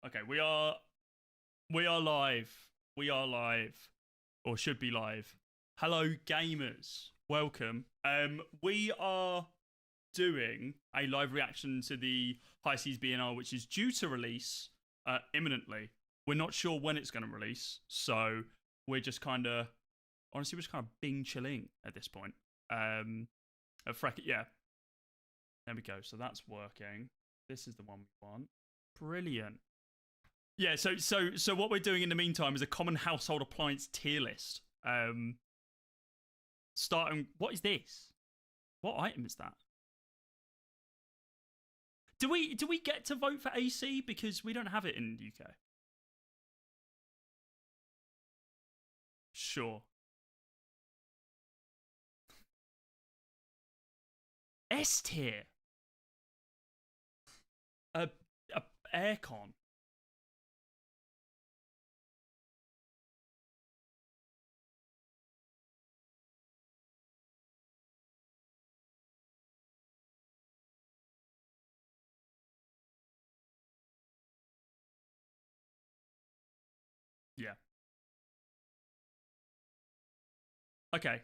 Okay, we are live. We are live, or should be live. Hello, gamers. Welcome. We are doing a live reaction to the High Seas BNR, which is due to release imminently. We're not sure when it's going to release, so we're just kind of, honestly, we're just kind of bing chilling at this point. Yeah. There we go. So that's working. This is the one we want. Brilliant. Yeah, so what we're doing in the meantime is a common household appliance tier list. Starting, what is this? What item is that? Do we get to vote for AC because we don't have it in the UK? Sure. S tier. A aircon. Yeah. Okay.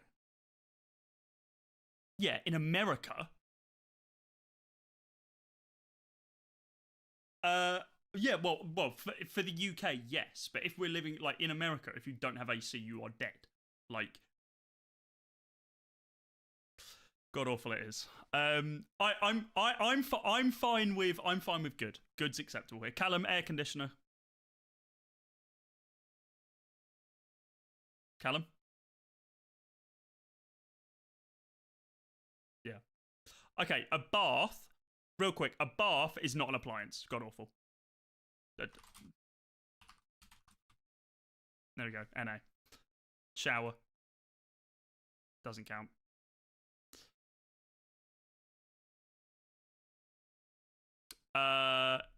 Yeah, in America. Yeah, well, for the UK, yes, but if we're living like in America, if you don't have AC, you are dead. Like, god awful it is. I'm fine with good. Good's acceptable here. Callum, air conditioner. Callum. Yeah. Okay, a bath. Real quick, a bath is not an appliance. God awful. There we go. NA. Shower. Doesn't count.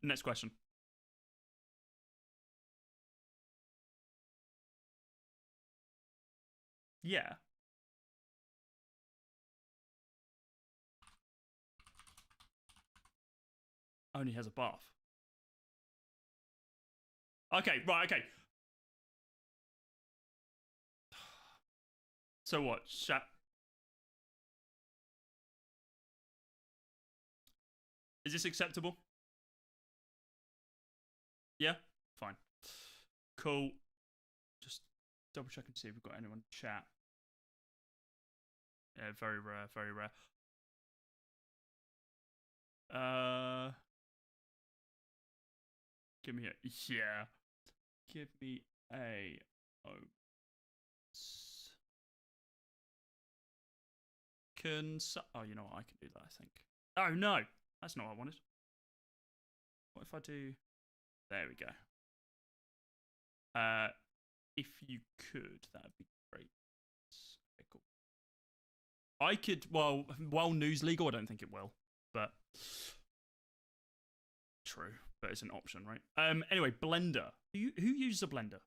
Next question. Yeah. Only has a bath. Okay, right, okay. So what? Is this acceptable? Yeah? Fine. Cool. Just double check and see if we've got anyone in chat. Yeah, very rare, very rare. Give me a yeah. Give me a oh, you know what? I can do that. I think. Oh no, that's not what I wanted. What if I do? There we go. If you could, that'd be great. Okay, cool. I could. Well, news legal. I don't think it will, but true. But it's an option, right? Anyway, blender. Who uses a blender?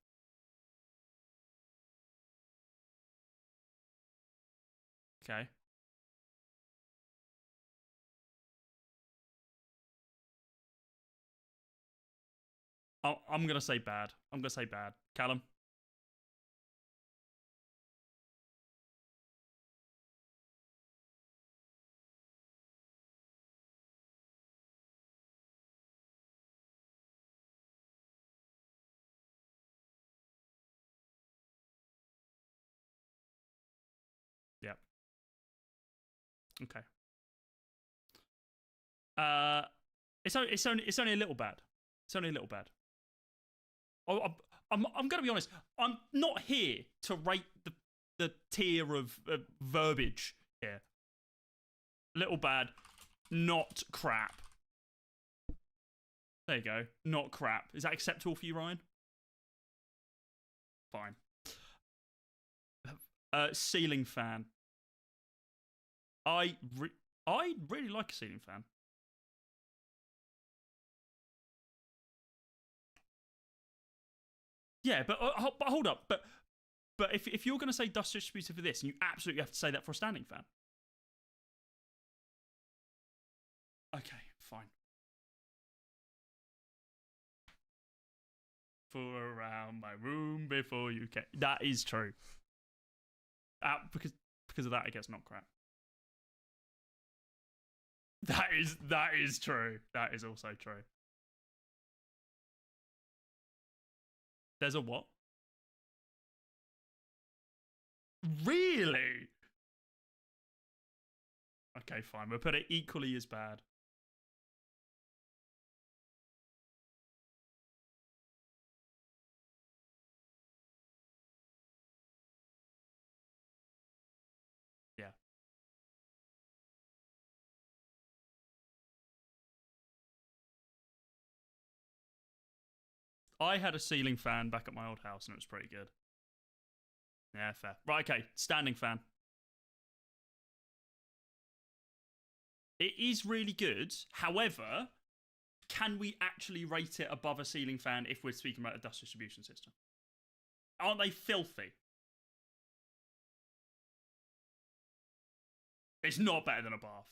Okay. I'm gonna say bad. I'm gonna say bad. Callum. Yep. Okay. It's only a little bad. It's only a little bad. Oh, I'm gonna be honest. I'm not here to rate the tier of verbiage here. Little bad, not crap. There you go. Not crap. Is that acceptable for you, Ryan? Fine. Ceiling fan. I really like a ceiling fan. Yeah, but hold up. But if you're going to say dust distributor for this, and you absolutely have to say that for a standing fan. Okay, fine. people around my room before you came. That is true. Because of that, it gets not crap. That is true. That is also true. There's a what? Really? Okay, fine. We'll put it equally as bad. Yeah. I had a ceiling fan back at my old house and it was pretty good. Yeah, fair. Right, okay. Standing fan. It is really good. However, can we actually rate it above a ceiling fan if we're speaking about a dust distribution system? Aren't they filthy? It's not better than a bath.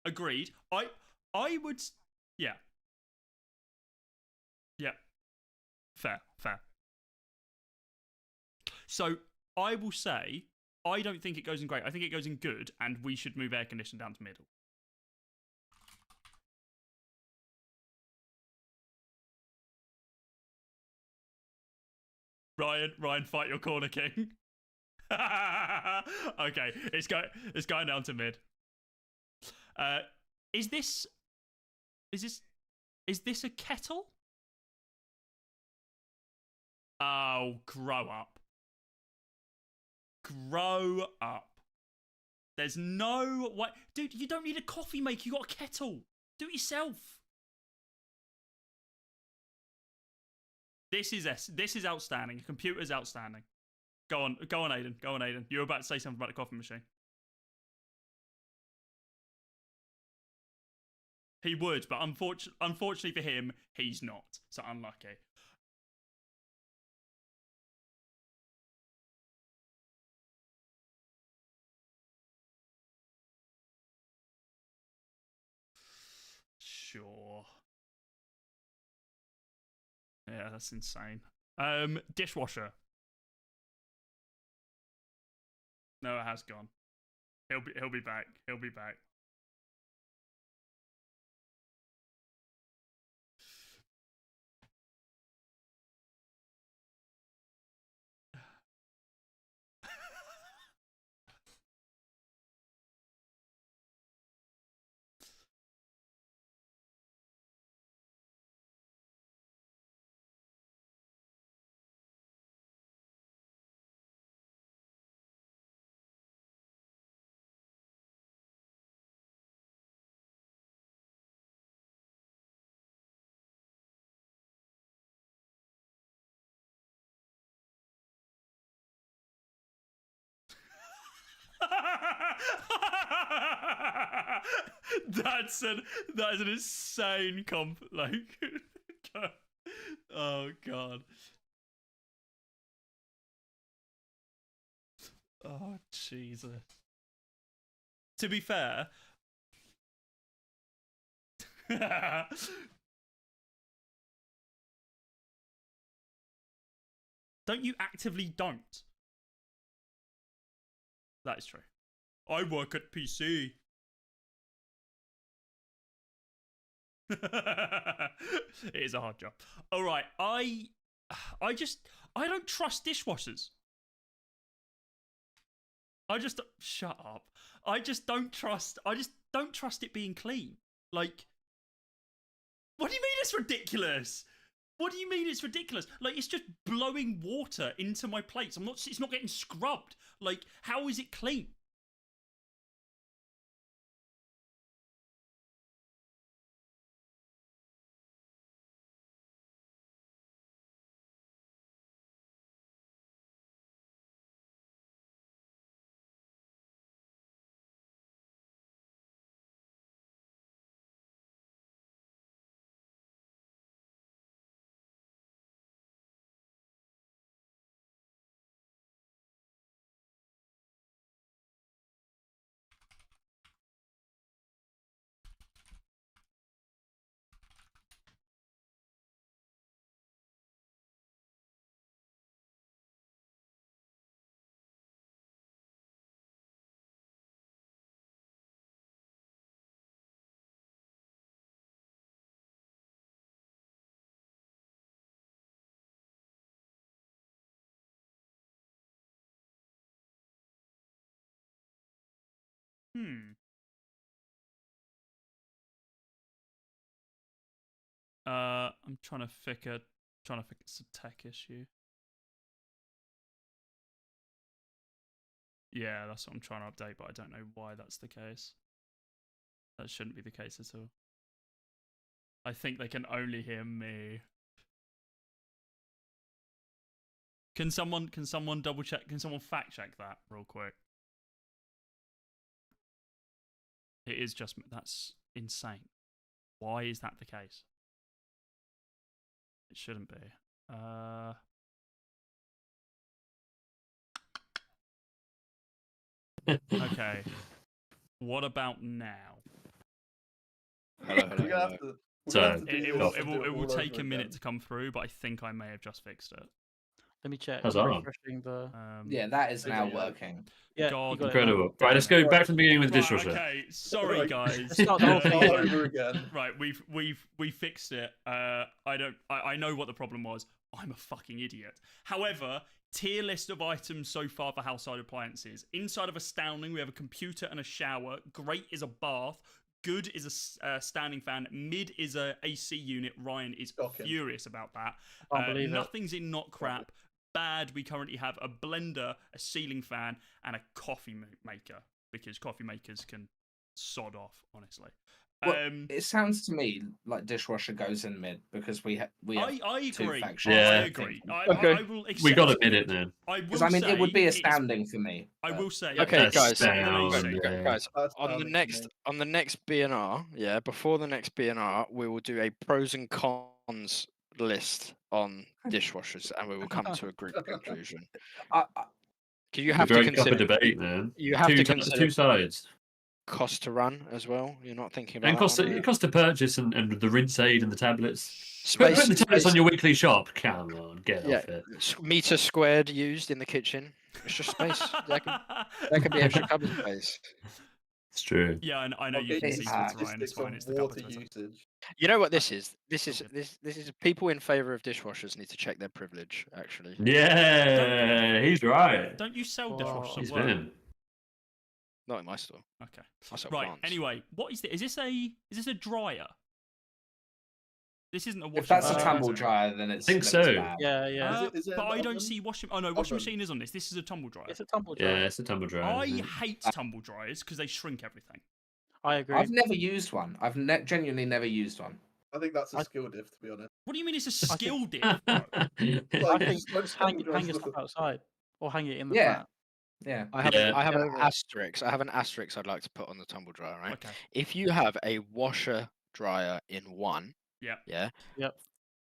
Agreed. I would. Yeah. Yeah. Fair. Fair. So I will say I don't think it goes in great. I think it goes in good, and we should move air conditioning down to middle. Ryan, fight your corner king. Okay, it's going down to mid. Uh, is this is this is this a kettle? Oh, grow up. Grow up. There's no way. Dude, you don't need a coffee maker. You got a kettle. Do it yourself. This is outstanding. Computer's outstanding. Go on, Aiden. Go on, Aiden. You were about to say something about the coffee machine. He would, but unfortunately for him, he's not. So unlucky. Sure. Yeah, that's insane. Dishwasher. No, it has gone. He'll be back. He'll be back. That is an insane comp. Like, oh god. Oh Jesus. To be fair, don't you actively don't? That is true. I work at PC. It is a hard job. All right, I just I don't trust dishwashers. I just shut up. I just don't trust. I just don't trust it being clean. Like, what do you mean it's ridiculous? What do you mean it's ridiculous? Like, it's just blowing water into my plates. It's not getting scrubbed. Like, how is it clean? I'm trying to fix a tech issue. Yeah, that's what I'm trying to update, but I don't know why that's the case. That shouldn't be the case at all. I think they can only hear me. Can someone double check? Can someone fact check that real quick? It is just that's insane. Why is that the case? It shouldn't be. Okay. What about now? Hello. It will take a minute to come through, but I think I may have just fixed it. Let me check. Refreshing the. Yeah, that is now working. Yeah, God, incredible. Right, let's go back to the beginning with the dishwasher. Okay, sorry guys. Let's start the whole thing over again. Right, we fixed it. I know what the problem was. I'm a fucking idiot. However, tier list of items so far for household appliances. Inside of Astounding, we have a computer and a shower. Great is a bath. Good is a standing fan. Mid is a AC unit. Ryan is furious about that. Can't believe nothing's in not crap. Bad, we currently have a blender, a ceiling fan, and a coffee maker, because coffee makers can sod off, honestly. Well, it sounds to me like dishwasher goes in mid, because I agree. factions. Yeah. I agree. I will accept. We got to admit it then. Because I mean, it would be astounding for me. I will say. Okay, guys. Astounding. Guys, on the next B&R, yeah, before the next B&R, we will do a pros and cons list on dishwashers, and we will come to a group conclusion. You have to consider debate, man. You have to consider two sides. Cost to run as well. You're not thinking about and cost to purchase and the rinse aid and the tablets. Space, put the tablets on your weekly shop. Come on, get off it. Meter squared used in the kitchen. It's just space. that could be extra cupboard space. It's true. Yeah, I know you can see Ryan. It's fine. It's the water usage. You know what this is? This is people in favour of dishwashers need to check their privilege. Actually. Yeah, he's right. Don't you sell dishwashers? He's been. Not in my store. Okay. Right. Plants. Anyway, what is this? Is this a dryer? This isn't a washing. If that's a tumble dryer, then it's. I think so. Bad. Yeah. But I don't see washing. Oh no, washing machine is on this. This is a tumble dryer. It's a tumble dryer. Yeah, it's a tumble dryer. I hate tumble dryers because they shrink everything. I agree. I've never used one. I've genuinely never used one. I think that's a skill diff, to be honest. What do you mean it's a skill diff? I think hang your stuff outside or hang it in the flat. Yeah. I have an asterisk. I have an asterisk I'd like to put on the tumble dryer, right? Okay. If you have a washer dryer in one, yeah,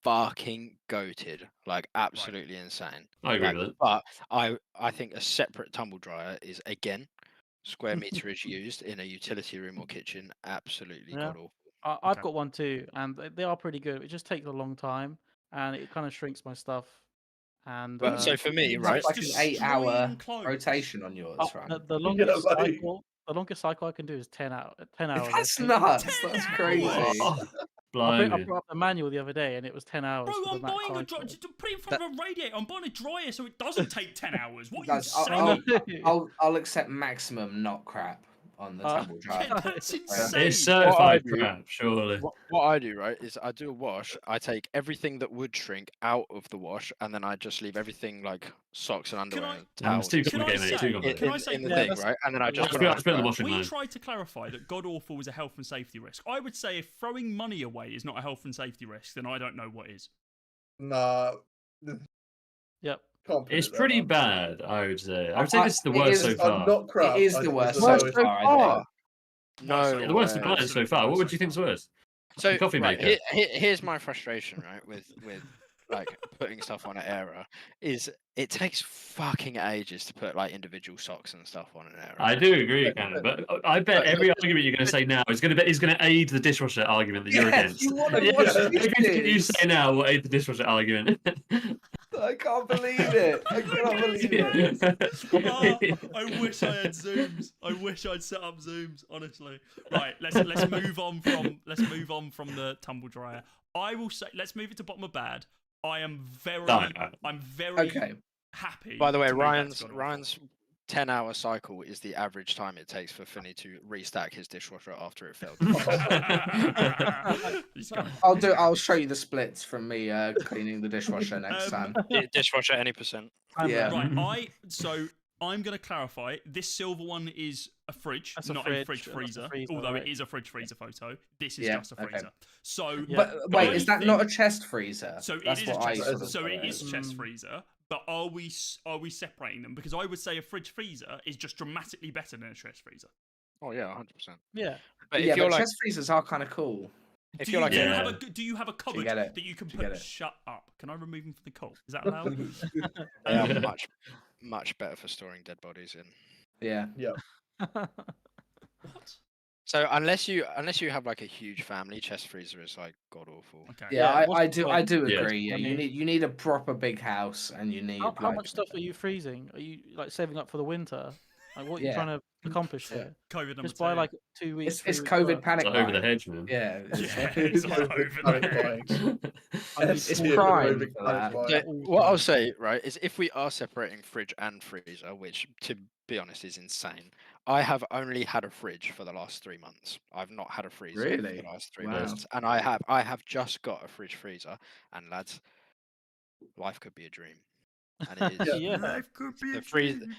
fucking goated, like absolutely insane. I agree with it. But I think a separate tumble dryer is, again, square meter is used in a utility room or kitchen, absolutely god awful. I've got one too, and they are pretty good. It just takes a long time, and it kind of shrinks my stuff. And so for me, right, it's like an 8-hour rotation on yours, right? The longest cycle I can do is 10 hours. That's nuts. That's crazy. I brought up the manual the other day, and it was 10 hours. Bro, I'm buying a dryer. Put it in front of a radiator. I'm buying a dryer, so it doesn't take 10 hours. What are you saying? I'll accept maximum not crap on the tumble dryer. Yeah, that's insane. It's certified crap, surely. What I do, right, is I do a wash. I take everything that would shrink out of the wash, and then I just leave everything like socks and underwear and towels. It's too complicated. In the thing, right? And then I just put it in the washing line. We tried to clarify that god awful is a health and safety risk. I would say if throwing money away is not a health and safety risk, then I don't know what is. Nah. Yep. It's pretty bad, I would say. I would say this is the worst so far. Not crap. It is the worst so far. No, the worst so far. What would you think's worse? So coffee maker. Here's my frustration, right, with like putting stuff on an era, is it takes fucking ages to put like individual socks and stuff on an era. I do agree, kind of, but I bet every argument you're going to say now is going to aid the dishwasher argument that you're against. Everything you say now will aid the dishwasher argument. I can't believe it. I cannot believe it. I wish I had Zooms. I wish I'd set up Zooms. Honestly, right. Let's move on from the tumble dryer. I will say, let's move it to bottom of bad. I'm very happy. By the way, Ryan's 10-hour cycle is the average time it takes for Finney to restack his dishwasher after it failed. I'll show you the splits from me cleaning the dishwasher next time. Dishwasher any percent. Yeah. Right. I'm going to clarify. This silver one is a fridge, That's a not fridge, a fridge that's a freezer. freezer, Although right. it is a fridge freezer photo. This is Yeah, just a okay. freezer. So, Yeah. But wait, I is that not a think- chest freezer? So it That's is what a I chest. sort of So thought it is was. chest freezer. But are we separating them? Because I would say a fridge freezer is just dramatically better than a chest freezer. Oh yeah, 100%. Yeah. But if Yeah, you're but like, chest freezers are kind of cool. if do you're you, like, do you Yeah. have a do you have a cupboard get it? that you can Do you get put? it? Shut up! Can I remove them from the call? Is that allowed? they are much better for storing dead bodies in. Yeah. What? So unless you have like a huge family, chest freezer is like god awful. Okay. Yeah, Yeah, what's I the do. point? I do Yeah. agree. Yeah, you need a proper big house, and you need How much stuff are you freezing? Are you like saving up for the winter? Like what are you Yeah. trying to accomplish here? COVID number Just buy two. like 2 weeks. It's 3 weeks COVID worth. panic It's over the buying. hedge, man. Yeah, Yeah, it's like over Panic the buying. hedge. it's Yeah, prime moving for panic that. buying. So all what I'll time. say, right, is if we are separating fridge and freezer, which to be honest is insane, I have only had a fridge for the last 3 months. I've not had a freezer for Really? the last 3 Wow. months, and I have just got a fridge freezer. And lads, life could be a dream, and it is. Yeah. Life could be The a freezer- dream.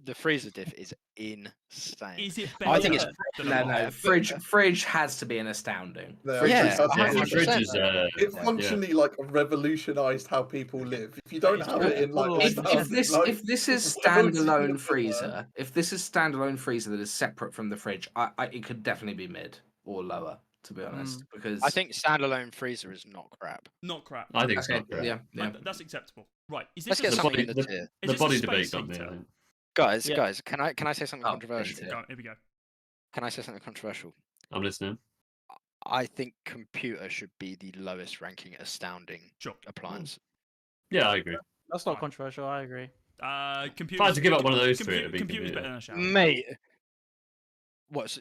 The freezer diff is insane. Is it I better think it's than a No, box? no, fridge has to be an astounding. No, Fridge Yeah, is- that's Yeah, what the 100%. fridge is. It functionally like revolutionised how people live. If you don't have it in like If- the If stuff, this is why would you standalone live freezer, if this is standalone freezer that is separate from the fridge, it could definitely be mid or lower, to be honest. Because I think standalone freezer is not crap. Not crap. I think it's okay, not great. yeah, yeah. That's acceptable. Right. Is Let's this get a something body- in the tier. is The this a body space debate got me. I heater? think. Guys, Yeah. guys, can I say something Oh, controversial? into Go, here we go. Can I say something controversial? I'm listening. I think computer should be the lowest ranking astounding Sure. appliance. Yeah, I agree. That's not controversial. I agree. Computers. If I had to give up one of those three, it'd be computers computer. better than a shower. Mate, what's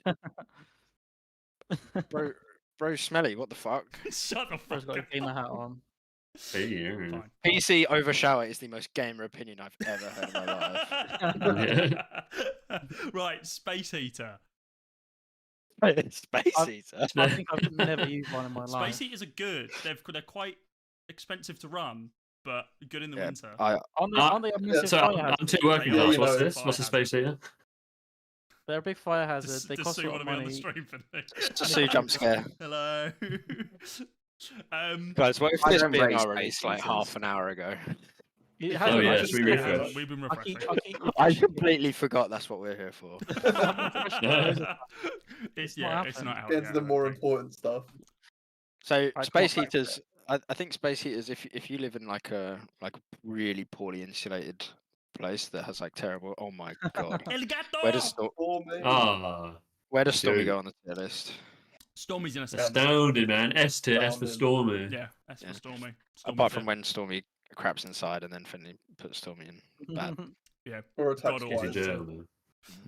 bro? Smelly, what the fuck? Shut the Bro's fuck got a up. gamer hat on. Hey, yeah. Fine. PC over shower is the most gamer opinion I've ever heard in my life. Right, space heater. Space I've- heater. I think I've never used one in my life. Space heaters are good. They're quite expensive to run, but good in the Yeah, winter. Aren't they a massive So fire I'm hazard? 2 working Yeah, class. you What's know, this? What's the space heater? They're a big fire to hazard. They to cost Sue a lot want of to be on the money. stream for this. It's a Sue jump scare. Hello. Guys, what if I this don't being raise released space like heaters. half an hour ago? It Oh, hasn't, yeah, I should we just- refresh? We've been I refreshing. keep I refreshing it. completely forgot that's what we're here for. It's not it's not out Get yet, to the I more don't think. important stuff. So I space can't back heaters, I think space heaters. If you live in like a really poorly insulated place that has like terrible. Oh my god. El gato! Where does For me, Ah, Stormy dude. go on the tier list? Stormy's in a Yeah. second. astounded, man. S tier, S for Astounded. Stormy. Yeah, that's Yeah. for Stormy. Apart from when Stormy craps inside and then Finley puts Stormy in. Bad. or attacks God Easy awful. twice. jail, man.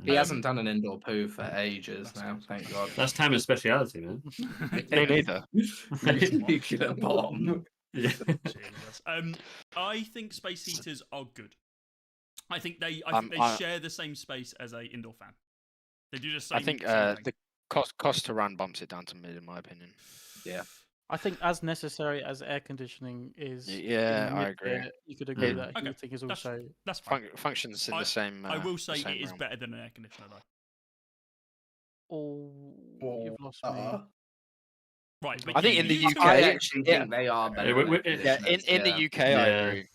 He hasn't done an indoor poo for ages That's now, good. thank God. That's Tam's speciality, man. Me neither. Nuclear bomb. Yeah. Jesus. I think space heaters are good. I think they I- share the same space as a indoor fan. They do the same. I think same thing. the cost to run bumps it down to mid, in my opinion. I think as necessary as air conditioning is. Yeah, in I mid agree. tier, You could agree Mm. that Okay, heating is that's- also. That's fine. Functions in I- the same. I will the say same it is realm. better than an air conditioner though. Oh, you've lost me. Right, but I think you- in the you UK, two- I actually yeah. think they are better. Yeah, than we- air Yeah, conditioners, in the yeah. UK, I Yeah. agree.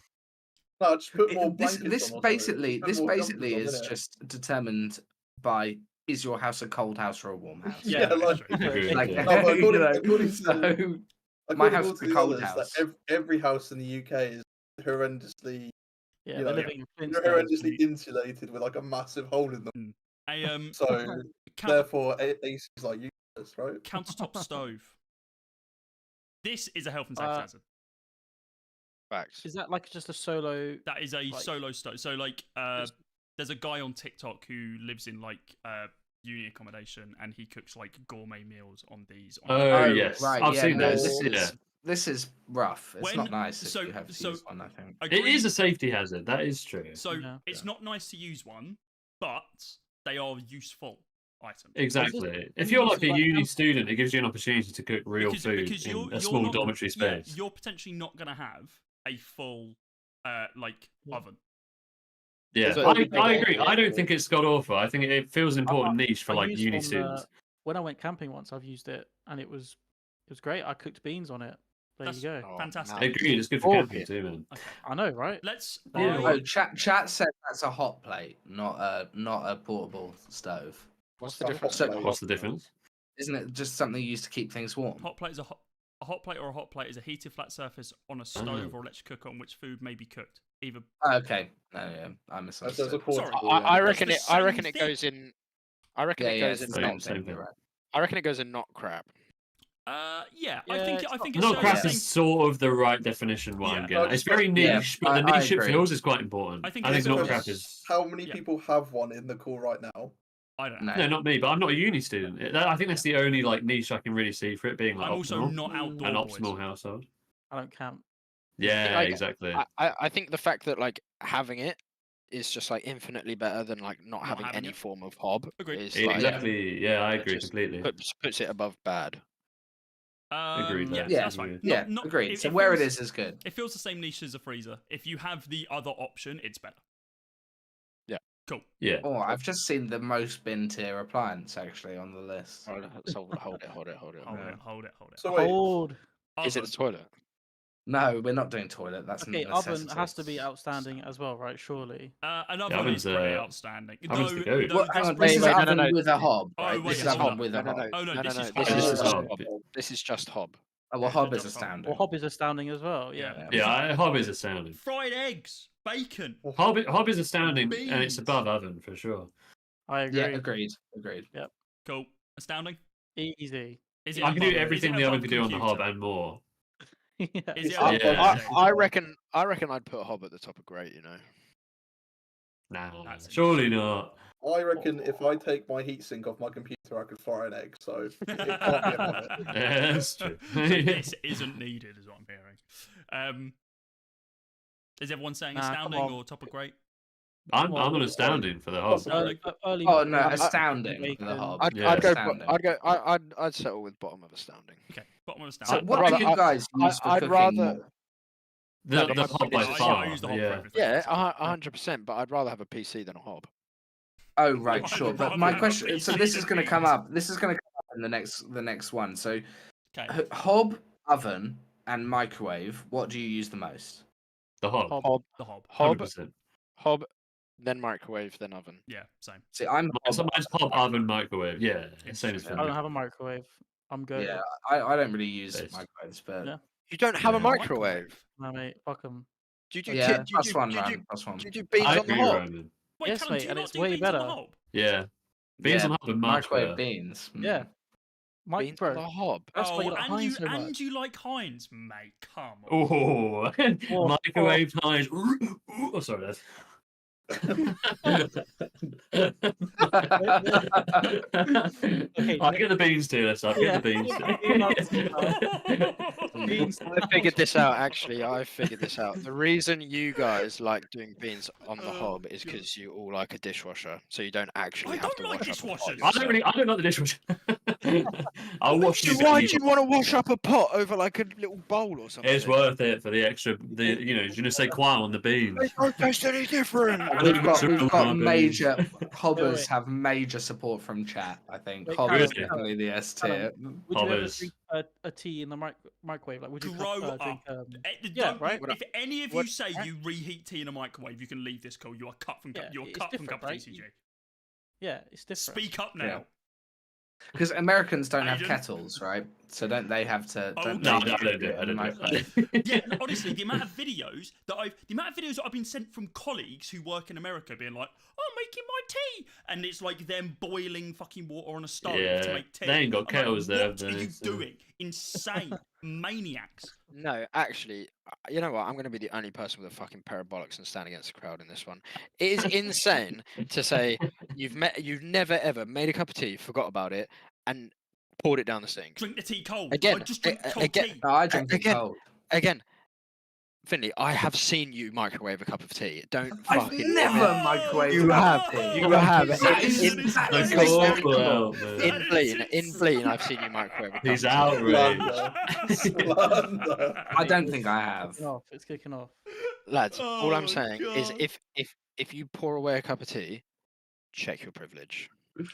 No, just put more This blankets on or basically something. this Put more basically jumpers is on, innit? just determined by is your house a cold house or a warm house? Yeah, Yeah, that's like- true. Agreed, Like, yeah. No, but you know, according to- so my According house to is a the cold others, house. That every house in the UK is horrendously, Yeah, you they're know, living in they're Flintstones. horrendously insulated with like a massive hole in them. A So counter- therefore, AC is like useless, right? countertop stove. This is a health and safety hazard. Facts. Is that like just a solo? That is a like- solo stove. So like, Just- there's a guy on TikTok who lives in like uni accommodation, and he cooks like gourmet meals on these. Oh, yes. right. I've yeah, seen no, those. this is rough. It's When- not nice if so- you have to so- use one. I think. It is a safety hazard. That is true. So Yeah. it's not nice to use one, but they are useful items. Exactly. If you're like a uni student, it gives you an opportunity to cook real food because in you're a small not, dormitory yeah, space. you're potentially not going to have a full oven. Yeah, So- I agree. I don't think it's god awful. I think it feels an important niche for I like used uni on, students. when I went camping once, I've used it, and it was great. I cooked beans on it. There you go. Oh, Fantastic. man. Agreed. It's good for Oh, camping yeah. too, man. Okay, I know, right? let's. Yeah. Oh, chat said that's a hot plate, not a portable stove. What's the That's a difference? hot plate. What's the difference? Isn't it just something used to keep things warm? Hot plate is a hot plate or a hot plate is a heated flat surface on a stove or electric cooker on which food may be cooked. Either Okay, no, yeah, I There's a misunderstood. portable, Sorry. yeah. I reckon That's it. the I same reckon it thing. goes in. I reckon Yeah, it yeah, goes it's in. the Same same thing. thing. You're right. I reckon it goes in not crap. yeah, I Yeah, think it's I think not- it's Not crap the is same. sort of the right definition. What Yeah. I'm getting. At. It's very Yeah, niche, but the I niche it agree. feels is quite important. I think I think it's not because- crap is. How many Yeah. people have one in the call right now? I don't know. No. No, not me, but I'm not a uni student. I think that's the only like niche I can really see for it being like I'm also optimal. not outdoor An boys. optimal household. I don't camp. Yeah, Like, exactly. I think the fact that like having it is just like infinitely better than like not having having any it. form of hob. Agreed. Is like Exactly. Yeah, I it agree just completely. puts it above bad. Agreed, Yeah, man. Yeah, that's fine. Yeah, Not- agreed. So where it feels- is good. It feels the same niche as a freezer. If you have the other option, it's better. Yeah. Cool. Yeah. Oh, I've just seen the most bin tier appliance actually on the list. So hold it. Hold Yeah. it. Hold it. So wait, Hold. Is it Oven. the toilet? No, we're not doing toilet. That's Okay, a oven necessity. has to be outstanding as well, right? Surely. An Yeah, oven oven's, is pretty uh, outstanding. oven's the goat. Well, hang on, this is wait, no, oven no. with a hob, Oh, right? wait, This is hold oven up. with a hob. Oh, no, this is This This is is just hob. hob. This is just hob. Oh, well, Yeah, hob just is hob. astounding. Well, hob is astounding as well. Yeah. Yeah. Yeah, hob is astounding. Fried eggs, bacon. Hob is astounding, and it's Beans. above oven for sure. I agree. Yeah, agreed. Agreed. Cool. Astounding. Easy. Is it I can do above- everything is it the oven above can do on the hob computer? and more. Yeah. Is it Yeah. above Yeah. PC? I reckon I'd put hob at the top of great. You know. Nah, That's surely not. I reckon if I take my heatsink off my computer, I could fry an egg. So it can't be above it. Yeah, that's true. So this isn't needed, is what I'm hearing. Is everyone saying Nah, come astounding on. or top of great? I'm on astounding for the hob. Astounding. Early Oh no, bacon, astounding for the bacon. hob. Yeah. I'd settle with bottom of astounding. Okay, bottom of So astounding. what rather- do you guys use for I'd cooking? rather- The No, hob by I- I far. use the hob for Yeah. everything. Yeah, 100%. But I'd rather have a PC than a hob. Oh right, Well, sure. I'd But rather my have a question. So PC this is than going to come beans. up. This is going to come up in the next one. So Okay. hob, oven, and microwave. What do you use the most? The hob. Hob, The hob. hob, 100%. hob, then microwave, then oven. Yeah, same. See, I'm Mine's hob, oven, microwave. Yeah, same as Yeah. for I don't me. have a microwave. I'm good. yeah. I don't really use Based. microwaves, but Yeah. You don't have a Yeah. microwave. No, mate. Fuck 'em. Do you do yeah, do you plus do- one do you do- run, plus one. do you do beans I on the agree, hob? Roman. Wait, Yes, Callum, mate, do you and not it's do way beans on the better. hob? Yeah. Beans on hob are much microwave better. beans. Yeah. Beans on the Bro, hob. that's why you like and Heinz so much. and you like Heinz, mate. Come on. Oh, Oh, microwave times. Oh, sorry, that's. I get the beans too. Let's get Yeah. the beans. Beans. I figured this out. Actually, I figured this out. The reason you guys like doing beans on the hob is because you all like a dishwasher, so you don't actually I have don't to like wash up a pot dishwashers. I don't really. I don't like the dishwasher. I'll wash So you. why do you want to wash up a pot over like a little bowl or something? It's worth it for the extra. Je ne sais quoi on the beans. They don't taste any different. We've got Beans. major Wait, hobbers wait. have major support from chat. I think Wait, hobbers Callum, definitely the S tier. Would you ever Hobbers. drink a tea in the microwave? Like, would you Grow drink? up. Yeah, Don't- right? If any of What- you say you reheat tea in a microwave, you can leave this call. You are cut from Yeah, you are it's cut from different, cup of right? TCG. Yeah, it's different. Speak up now. Because Americans don't have Agent? kettles, right? So don't they have to? Oh, Don't no, they I don't do it it. I in the don't microwave? do it. Yeah, honestly, the amount of videos that I've been sent from colleagues who work in America being like, "I'm making my tea," and it's like them boiling fucking water on a stove to Yeah, make tea. they ain't got I'm like, kettles there, What have are they? you So- doing? Insane maniacs. No, actually, you know what? I'm going to be the only person with a fucking pair of bollocks and stand against the crowd in this one. It is insane to say you've never ever made a cup of tea, forgot about it, and poured it down the sink. Drink the tea cold. Again, I just drink cold again- tea. No, I drink it Again, cold. Again, Finley, I have seen you microwave a cup of tea. Don't I've fucking never Oh, microwaved You a have. cup of tea. You have. That is- In that Like, is Wait, call despicable. out, man. in Bleen, I've seen you microwave a cup He's of tea. outraged. Slander. I don't think I have. Kicking off. It's kicking off. Lads, all Oh, I'm saying is God. if you pour away a cup of tea, check your privilege.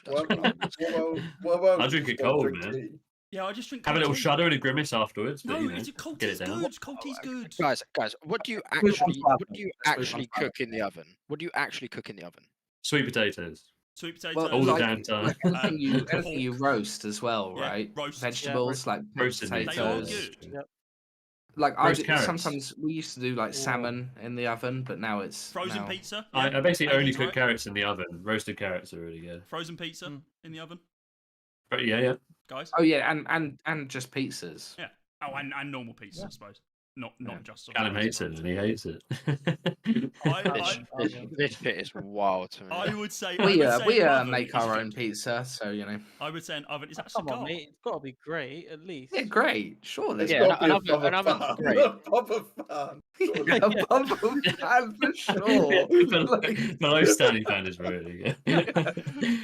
Well, well, I'll drink it just don't cold, drink man. tea. Yeah, I just drink. Have a cold little tea. shudder and a grimace afterwards. But, No, you know, it's cold get tea's it down. good. Cold tea's good. Guys, what do you Let's move on actually to what do oven. you Let's move on actually to cook in the oven? What do you actually cook in the oven? Sweet potatoes. Sweet potatoes. Well, All the like, damn time. like anything you pork. roast as well, Yeah, right? roast. Vegetables like Roasted meat. They are potatoes. good. Yep. Like Roast I carrots. sometimes we used to do like Ooh. salmon in the oven, but now it's Frozen now... pizza. I yeah. basically only Bacon's cook right. carrots in the oven. Roasted carrots are really good. Frozen pizza Mm. in the oven, But yeah. guys. Oh yeah, and just pizzas. Yeah. Oh, and normal pizza, Yeah. I suppose. Not Yeah. just. Callum hates it, and he hates it. This bit is wild to me. I would say. We I would say an oven make is our good. own pizza, so you know. I would say an oven is that Come cigar. on, mate. It's got to be great at least. Yeah, great. Surely. It's Yeah, got to be an a oven- an proper oven's fan. great. A proper fan. surely. A bumper fan for sure. Like- Below standing fan is really good.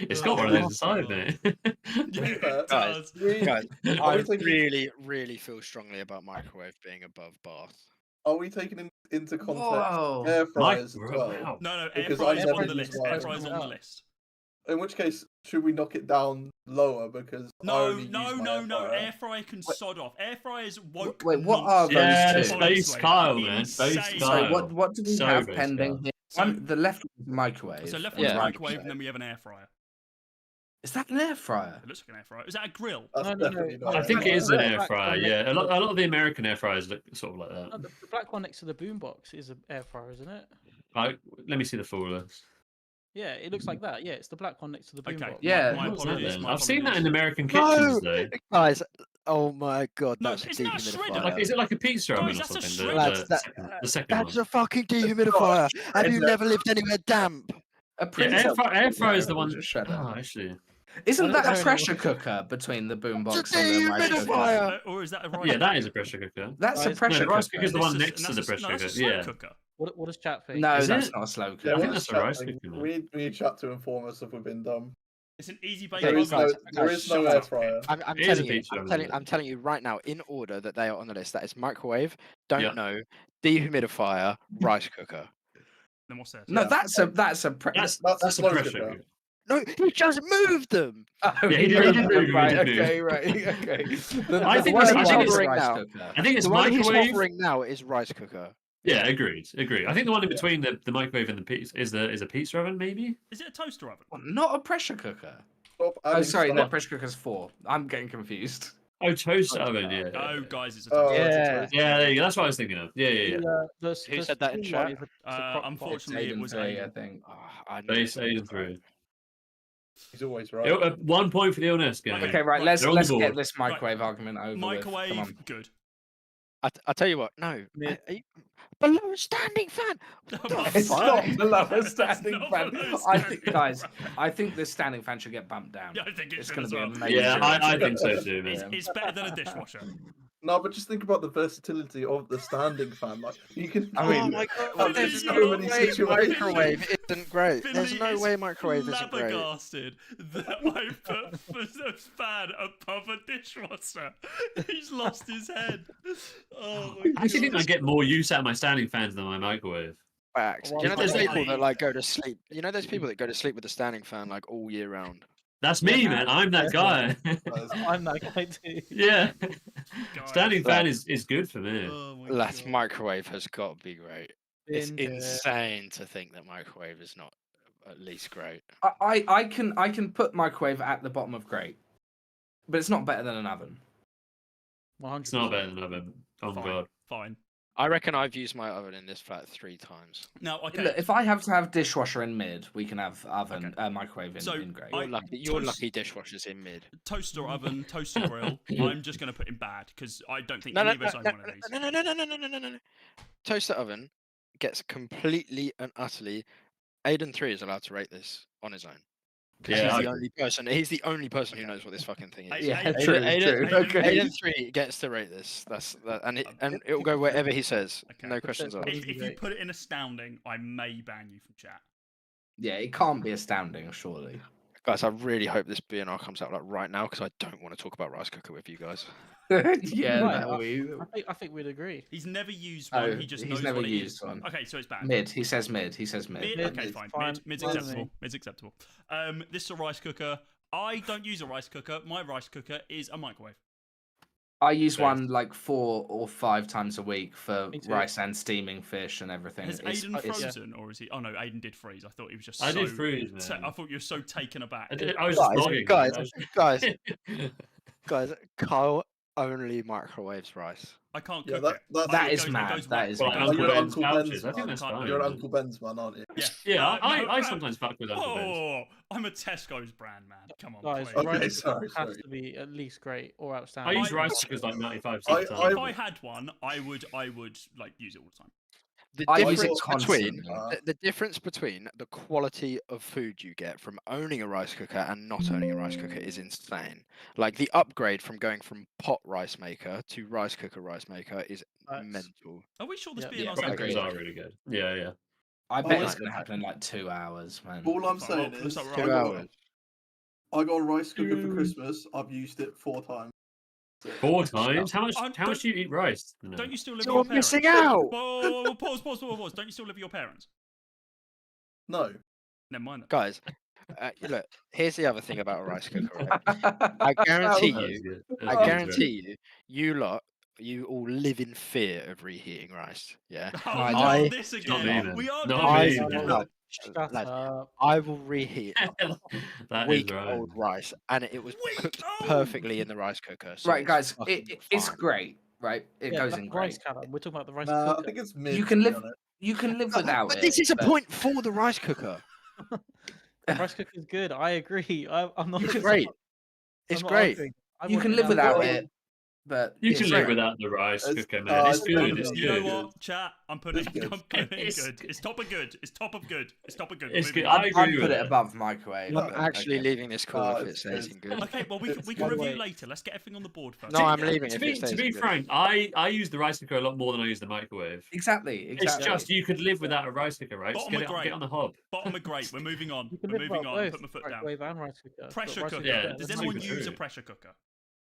It's got one of those inside, mate. Yeah, it Guys, does. Guys, Are I we taking- really feel strongly about microwave being above bath. Are we taking into context Whoa. air Mike, fryers as well? wow. No, air Because fryer's I on never the use list. mine. Air fryer's on the list. In which case, should we knock it down lower? Because I No, only use my Air fryer can sod off. Air fryers woke. Wait, what are monsters. those Yeah, two? Space Kyle, man. Space Insane. Sorry, Kyle. what do we So have base pending Kyle. here? So- The left is microwave. So left and one's Yeah. right- microwave, and then we have an air fryer. Is that an air fryer? It looks like an air fryer. Is that a grill? That's No, definitely not. I think it is an air fryer, Black one yeah. next A to lot of the American air fryers look sort of like No, that. the black one next to the boombox is an air fryer, isn't it? Let me see the full list. Yeah, it looks like that. Yeah, it's the black one next to the Okay. boombox. Yeah. My What's that apologies. then? my I've seen that in apologies. American No! kitchens, though. Guys, oh my god, No, that's a isn't that a shredder? dehumidifier. Like, is it like a pizza Guys, oven or that's a something? shredder. Lads, The second That's one. a fucking dehumidifier. Have you shredder. never lived anywhere damp? A Yeah, printer. air fryer is the Yeah, one. just shredder. Oh, actually. Isn't I that don't a know pressure cooker between the boombox It's a and the rice cooker? dehumidifier. Or is that a rice? Yeah, that is a pressure cooker. That's a Guys, pressure No, the rice cooker. cooker's the one This is- next to and the that's a- pressure no, that's a cooker. slow Yeah. cooker. What does chat think? No, Is that's it? not a slow Yeah, cooker. I think what's that's a rice chatting? cooker, man. We need chat to inform us if we've been dumb. It's an easy bake There is oven. no, there is no Shut air up. fryer. I'm It is a telling you, pizza oven, isn't it? I'm telling you right now, in order that they are on the list, that is microwave, don't Yeah. know, dehumidifier, rice cooker. Then what's that? No, Yeah. that's a That's That's a a slow pressure cooker. cooker. No, he just moved them. Oh, Yeah, he did move, right, he did okay, move. right, okay. I think one it's- he I think wants it's- is rice now. cooker. I think it's The one he's microwave. offering now is rice cooker. Yeah, agreed. I think the one in between the microwave and the pizza is a pizza oven, maybe. Is it a toaster oven? What, not a pressure cooker. Stop Oh, adding sorry, no, stuff. pressure cooker's 4. I'm getting confused. Oh, toaster oven. Yeah. Oh, guys, it's a Oh, toaster. it's a Yeah. toaster. Yeah, there you go. That's what I was thinking of. Yeah. Who said that in spoon one chat? is a crock pot. Unfortunately, it Aiden was 3, I Aiden. think. Oh, I knew Base it. 8 and 3. He's always right. 1 point for the illness game. Okay, right, Right, let's they're on the get board. this microwave argument over with. Come Microwave, on. good. I tell you what, no. Mid. Below a standing fan. It's Fuck. not below a It's standing not fan. below I standing think, fan. guys, I think this standing fan should get bumped down. Yeah, I think it It's should going as to be well. amazing. Yeah, I think so too, It's, man. it's better than a dishwasher. No, but just think about the versatility of the standing fan. Like you can. I mean, Oh my Oh, god, there's there's so no many way situations. microwave isn't great. There's Finley no is way microwave isn't great. flabbergasted that I put the fan above a dishwasher. He's lost his head. Oh my I actually think I God. get more use out of my standing fans than my microwave. Facts. Well, You know, there's I- people that like go to sleep. You know, there's people that go to sleep with a standing fan like all year round. That's me, Yeah, man. I'm that guy. I'm that guy too. Yeah. Guys. Standing fan is good for me. Oh my Last God. microwave has got to be great. It's Been there. insane to think that microwave is not at least great. I can put microwave at the bottom of great, but it's not better than an oven. 100%. It's not better than oven. Oh my Fine. god. Fine. I reckon I've used my oven in this flat 3 times. Now, okay. Look, if I have to have dishwasher in mid, we can have oven, Okay. Microwave in, So, in great. I- You're toast- lucky dishwashers in mid. Toaster oven, toaster grill. I'm just going to put in bad because I don't think No, any no, of us no, own no, one of these. no. Toaster oven gets completely and utterly. Aiden 3 is allowed to rate this on his own. Because Yeah, he's I the agree. only person. He's the only person who knows what this fucking thing is. Yeah, Aiden- true, Aiden, true. Aiden- Okay. Aiden 3 gets to rate this. And it will go wherever he says. Okay. No questions That's asked. If you put it in astounding, I may ban you from chat. Yeah, it can't be astounding, surely. Guys, I really hope this BNR comes out like right now because I don't want to talk about rice cooker with you guys. Yeah, Right, that we. I think we'd agree. He's never used one. Oh, He just he's knows never what it used is. one. Okay, so it's bad. Mid. He says mid. He says mid. Mid? Okay, Mid. fine. Fine. Mid's Fine with acceptable. me. Mid's acceptable. This is a rice cooker. I don't use a rice cooker. My rice cooker is a microwave. I use Fair. one like 4 or 5 times a week for Me too. rice and steaming fish and everything. Has It's- Aiden it's- frozen, or is he? Oh no, Aiden did freeze. I thought he was just. I so... did freeze, man. I thought you were so taken aback. I was just vlogging. guys, man. guys, I was- guys, Kyle only microwaves rice. I can't Yeah, cook that- it. that- That It is goes- it mad, goes that wet. is It Well, goes Like Uncle you're wet. Ben's Uncle pouches. Ben's I think man. that's Can't- fine. You're an Uncle Ben's man, aren't you? Yeah, Yeah, I no, sometimes fuck with Uncle Ben's. Oh, I'm a Tesco's brand man. Come on, Guys, please. Okay, rice sorry, cooker has sorry. to be at least great or I outstanding. use rice cookers like 95% I- of the time. If I had one, I would like use it all the time. The I use it difference between constantly. the difference between the quality of food you get from owning a rice cooker and not owning a rice cooker is insane. Like the upgrade from going from pot rice maker to rice maker is Facts. mental. Are we sure this Yeah. being Yeah, our I Pot agree. cookers are really good. Yeah, yeah. I Oh, bet yeah. it's going to happen in like 2 hours, man. All I'm Looks saying like is, we're I right. 2 got, hours. I got a rice cooker for Mm. Christmas. I've used it 4 times. 4 times? How much? Don't- How much do you eat rice? No. Don't you still live with You're your parents? missing out. Whoa, pause. Don't you still live with your parents? No. Never mind that. Guys, look, here's the other thing about a rice cooker. Right? I guarantee That was you, good. That I was good. guarantee you all live in fear of reheating rice. Yeah. Oh, I no, don't. this Not again. me, man. We are Not doing me, this man. again. No, Shut lads, up. I will reheat That is week right. old rice, and it was Week cooked old? perfectly in the rice cooker. So Right, it's guys, fucking it's fine. great, right? It Yeah, goes that's in rice great. cannon. We're talking about the rice Nah, I cooker. think it's mid. You can to be live- honest. You can live without But it. this is a but- point for the rice cooker. Rice cooker is good. I agree. I'm not. It's I'm great. not- It's I'm not great. arguing. I You want can it live now. without Well, it, but You it's can live great. without the rice It's- cooker, man. It's it's good. good. It's You know good. what, chat? I'm putting It's good. I'm putting It's good. It's top of good. It's top of good. It's top of good. It's Moving good. on. I agree I'd with put it that. above microwave. I'm but actually okay. leaving this call Oh, if it it's stays good. in good. Okay, well we It's can good. review Wait. later. Let's get everything on the board first. No, I'm leaving To if be, it stays to be in good. frank, I use the rice cooker a lot more than I use the microwave. Exactly. It's Exactly. just you could live without a rice cooker, right? Just Bottom get of it, great. get on the hob. Bottom are great. We're moving on. You can We're live moving without on. both Put my foot down. microwave and rice cooker. but Pressure rice cooker. Yeah, better. Does That's anyone super use a true. pressure cooker?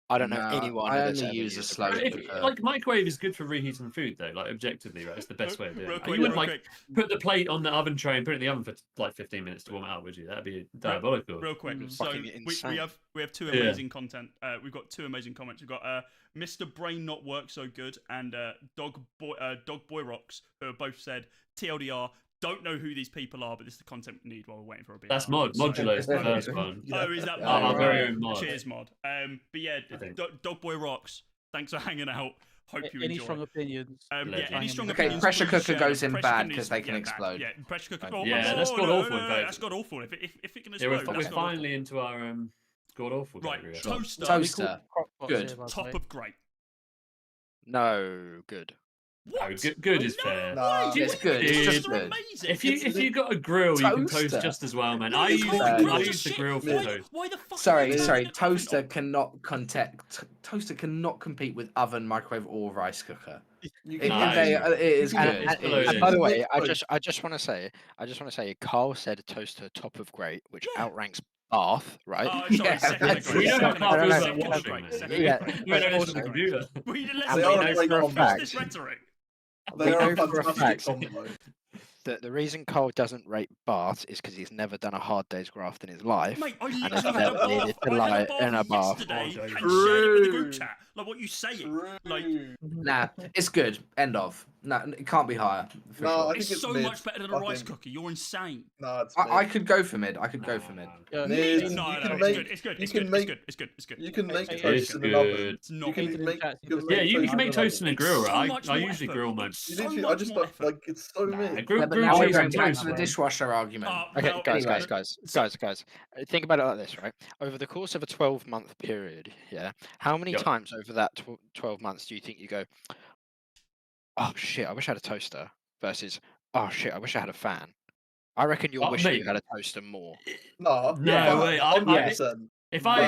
I don't know No, anyone I that's only ever use a used slow rice If, cooker. like microwave is good for reheating food, though. Like objectively, right? It's the best way of doing Real it. quick, You wouldn't real like quick. put the plate on the oven tray and put it in the oven for like 15 minutes to warm it up, would you? That'd be diabolical. Real quick. Mm. So Fucking we insane. have 2 Yeah. amazing content. We've got 2 amazing comments. We've got Mr. Brain Not Work So Good and Dog Boy Rocks, who have both said TLDR. Don't know who these people are, but this is the content we need while we're waiting for a beer. That's So- Modular is the first one. Oh, is that Yeah, mod? Our right. very own mod. Cheers, mod. But yeah, I think. Dog Boy Rocks. Thanks for hanging out. Hope you Any enjoy. strong opinions? Yeah, Legend. any strong Okay, opinions? pressure please cooker share goes them. in Pressure bad cooker 'cause they can bad. explode. Yeah, pressure cooker. Yeah, Oh, that's no, got no, awful no, in no, fact. that's got awful. If it can Yeah, explode, we're that's got awful. finally into our god awful Right, category. I think. toaster. Toaster. Crockpots Good. here, by the Top way. of great. No, good. What? No, good is No fair. Nah, way. it's good, it's Toasters just are good. amazing. If you got a grill, you can toast Toaster. just as well, man. No, I you use can't. the- Grills I are use the shit. grill for Why- toast. Why the fuck? are Sorry, you sorry. turning it Toaster oven toaster cannot compete with oven, microwave, or rice cooker. You It, Nah, it is And, good. and- It Exploding. is and by the good. way, Mixed I just want to say, Carl said toaster top of great, which Yeah. outranks Bath, right? Oh, sorry, Yeah, second that's- of great. We don't have Second of half great. of no, that Second of washing, great. man. Second Yeah, of great. We don't but have also- the computer. Let's And we They not are know a great for a combo. fact this rhetoric. They are know a for a fantastic fact combo. the reason Carl doesn't rate Bath is because he's never done a hard day's graft in his life. Mate, I it's literally had a never needed bath. to I had lie a in a bath bath. yesterday Oh, and sorry. shared it with the group True. chat. Like what you saying? True. Like Nah, it's good. End of. No, it can't be higher. For No, sure. I think it's it's so mid, much better than a I rice think. cooker. You're insane. No, it's I mid. could go for mid. I could go for mid. Yeah, Mid. Aiden- You No, can no, make- it's good. It's good. you It's can good. It's make- good. It's good. It's good. You can make It's toast in an good. oven. It's not. You can Aiden in make. chat, you can he make Yeah, you toast can make in an toast in oven. a grill, so right? much I more usually effort. grill my. It's You so literally, I much just more don't effort. like. It's so Nah, mid. grill Yeah, but grill now we're cheese going and back toast, to the bro. dishwasher argument. Okay, Well, guys. anyway. Think about it like this, right? Over the course of a 12-month period, yeah, how many Yep. times over that 12 months do you think you go, oh shit, I wish I had a toaster, versus, oh shit, I wish I had a fan? I reckon you'll Oh, wish mate. you had a toaster more. No, No way. 100%. If Man,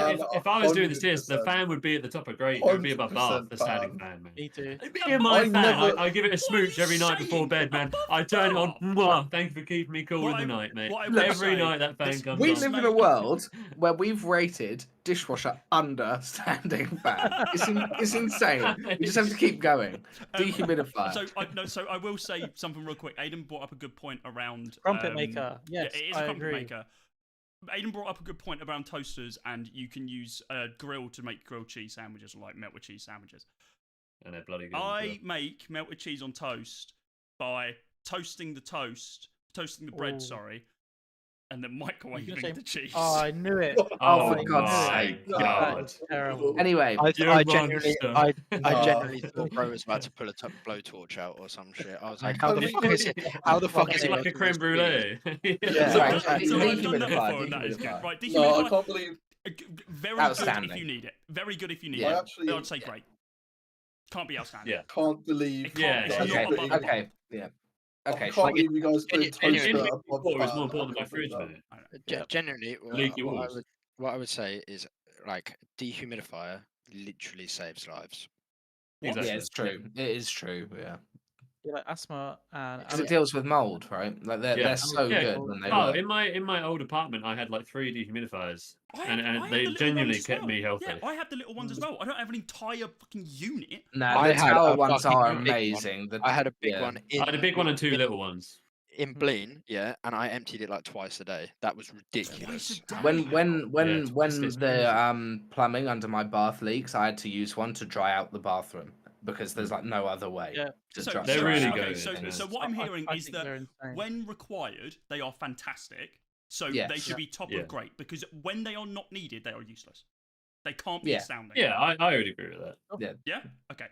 I was doing this, the 100%. fan would be at the top of grate. It would be above Bath, 100% the standing fan. fan, man. Me too. Me and my I fan, never- I give it a smooch are you every night before saying? bed, man. Above I turn it on. Bath? Mwah, thank you for keeping me cool What in the I- night, mate. what I will Every say, night that fan this- comes We on. live in a world where we've rated dishwasher under standing fan. It's insane. We just have to keep going. Dehumidifier. So I will say something real quick. Aiden brought up a good point around Crumpet maker. Yeah, Yes, it is I a crumpet agree. maker. Aiden brought up a good point around toasters, and you can use a grill to make grilled cheese sandwiches or like melted cheese sandwiches. And they're bloody good. I make melted cheese on toast by toasting the bread, Ooh. sorry, and then You microwaving gonna say- the cheese. Oh, I knew it. Oh, for I God's knew it. sake. That God. is terrible. Anyway, You're I a genuinely, monster. I genuinely thought bro was about to pull a blowtorch out or some shit. I was like, how I the mean- fuck is it? How the fuck is It's it? like a creme brulee. Yeah. So, Right, so I've done that dehumidifier, before, and that is good. dehumidifier. Right, No, I dehumidifier, can't believe. very good if Outstanding. you need it. Very good if you need Yeah. it. I actually I'd say great. Can't be outstanding. Yeah. can't believe. It can't be. Yeah, It's okay, not above the line. okay, yeah. Okay, I shall can't I believe you guys put Genuinely, toaster above Water is fan. more I important than my can't believe fridge, that. mate. I know. Genuinely, Leaky walls. what I would say is like dehumidifier literally saves lives. What? Exactly. Yeah, it's true. It is true, yeah. Yeah, like asthma and Because it deals with mold, right? Like Yeah. they're so Yeah. good when they Oh, work. in my old apartment, I had like 3 dehumidifiers, I and had they the little genuinely ones as kept well. me healthy. Yeah, I have the little ones as well. I don't have an entire fucking unit. Nah, I the had tower a ones fucking are big one. amazing. I had a big yeah. one I in had a big one and 2 little ones. in Blean, yeah, and I emptied it like twice a day. That was Twice ridiculous. a day. When Yeah, twice this crazy. the plumbing under my bath leaks, I had to use one to dry out the bathroom because there's like no other way. Yeah. To So, dry, They're so, dry really out. okay, good, so, yeah. so what I'm hearing I is think that they're insane. when required, they are fantastic. So Yes. they should be top Yeah. of great because when they are not needed, they are useless. They can't be Yeah. astounding. Yeah, I would agree with that. Yeah. Okay.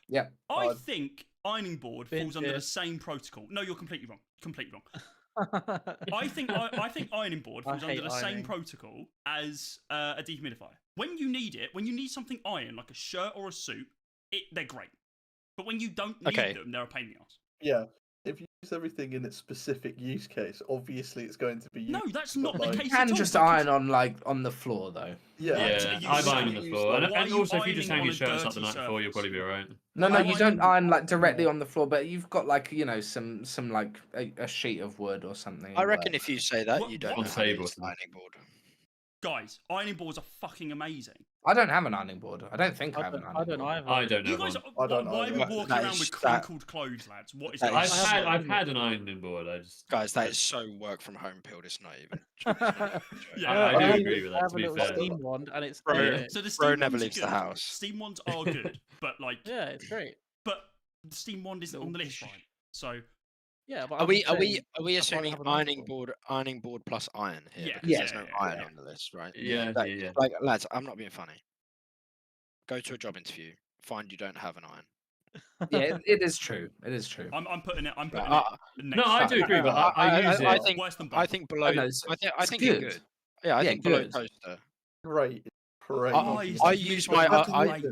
Yeah. I think ironing board Been falls under the here. same protocol. No, you're completely wrong. Completely wrong. I think ironing board I falls under hate the same ironing. protocol as a dehumidifier. When you need it, when you need something ironed, like a shirt or a suit, they're great. But when you don't need Okay. them, they're a pain in the ass. Yeah, if you use everything in its specific use case, obviously it's going to be. No, that's not the like- case You can at all. just because- iron on the floor though. Yeah, Yeah, you I've say ironed on you the use floor. like- Why are And you also, if you just hang ironing your on a shirts up the dirty night before, you'll probably be surface? alright. No, Why you are don't you- iron like directly on the floor, but you've got like some like a sheet of wood or something. I it reckon works. if you say that, What- you don't what- know On how to table use or an ironing board. Guys, ironing boards are fucking amazing. I don't have an ironing board. I don't think I have an I ironing don't board. either. I don't know. You guys, I don't why are we either. walking That around is- with that- crinkled clothes, lads? What is that that? is- I've had an ironing board. I just Guys, that is so work from home pilled. It's not even. Yeah, I do have- agree with I that, have to a be little fair. steam wand, and it's Bro, great. So the Bro steam never ones are leaves the good. house. Steam ones are good, but like, Yeah, it's great. but the steam wand isn't on the list, right? So Yeah, but Are I'm we just are we saying, are we I'd rather assuming have an ironing ironing board plus iron here? Yeah. Because Yeah. there's no Yeah, iron yeah. on the list, right? Yeah, Like, yeah. like lads, I'm not being funny. Go to a job interview, find you don't have an iron. Yeah, it is true. It is true. I'm putting it. I'm putting Like, it. No, Next I time. do agree, but I use I it. think Worse than I both. think below. no, I it's think you're good. Yeah, I Yeah, think below good. toaster. Great. Great. I use my- I-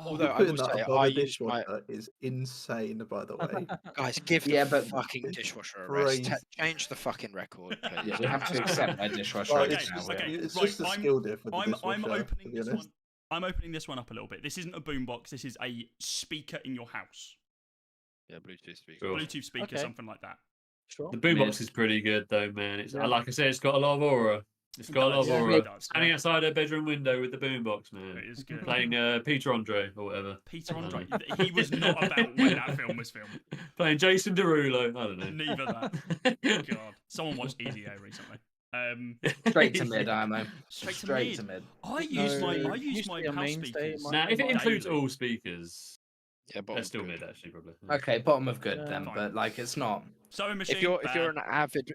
Oh, although I Putting will that say, above I a use my dishwasher is insane, by the way. guys give Yeah, the but fucking it's dishwasher a rest. crazy. Change the fucking record, please. Yeah, we have to accept that dishwasher Like, Okay, it's now. just, okay. it's Right, just a I'm- skill diff with the I'm dishwasher, to opening be this honest. one. I'm opening this one up a little bit. This isn't a boombox. This is a speaker in your house, Yeah, Bluetooth speaker. Cool. Bluetooth speaker, Okay. something like that. Sure. The boombox is pretty good though, man. It's Yeah. like I said, it's got a lot of aura. It's got a lot of Yeah, aura. it does. Standing outside a bedroom window with the boombox, man. It is good. Playing Peter Andre or whatever. Peter Andre. He was not about when that film was filmed. Playing Jason Derulo. I don't know. Neither that. God, someone watched Easy A recently. Straight to mid, IMO. Straight to mid. I use No, my it used to be a house mainstay in speakers. my- Now, if it daily. includes all speakers, Yeah, but they're still mid actually, probably. Okay, bottom of good Yeah. then, Fine. but like it's not. Sewing machine. if you're bad. an avid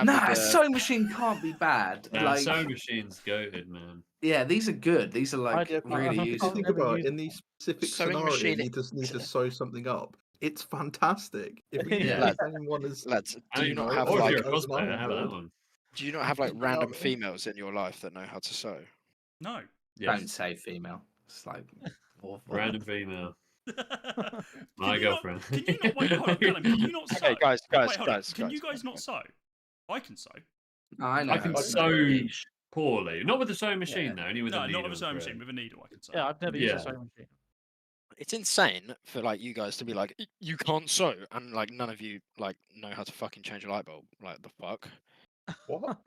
Nah, sewing machine can't be bad. Nah, like, sewing machine's goated, man. yeah, these are good. These are like Yeah, but really if you useful. think Never about it, used in these specific Sewing scenarios, machine- you just need to sew something up. It's fantastic. If we Yeah. use the same one as lads. Do you know, not have or if like you're a as an cosplayer, iron how about that board. one? do you not have like random Yeah. females in your life that know how to sew? No. Don't Yes. say female. It's like awful. Random female. Can My you girlfriend. Not, can you not wait? Hold on, Callum, can you not sew? Okay, guys, Wait, hold on. guys. Can you guys not sew? I can sew. I know. I can how to sew Niche. poorly. Not with the sewing machine Yeah. though. Only with No, a needle not with a sewing and machine. thread. With a needle, I can sew. Yeah, I've never used a Yeah. sewing machine. It's insane for like you guys to be like, you can't sew, and like none of you like know how to fucking change a light bulb. Like the fuck. What?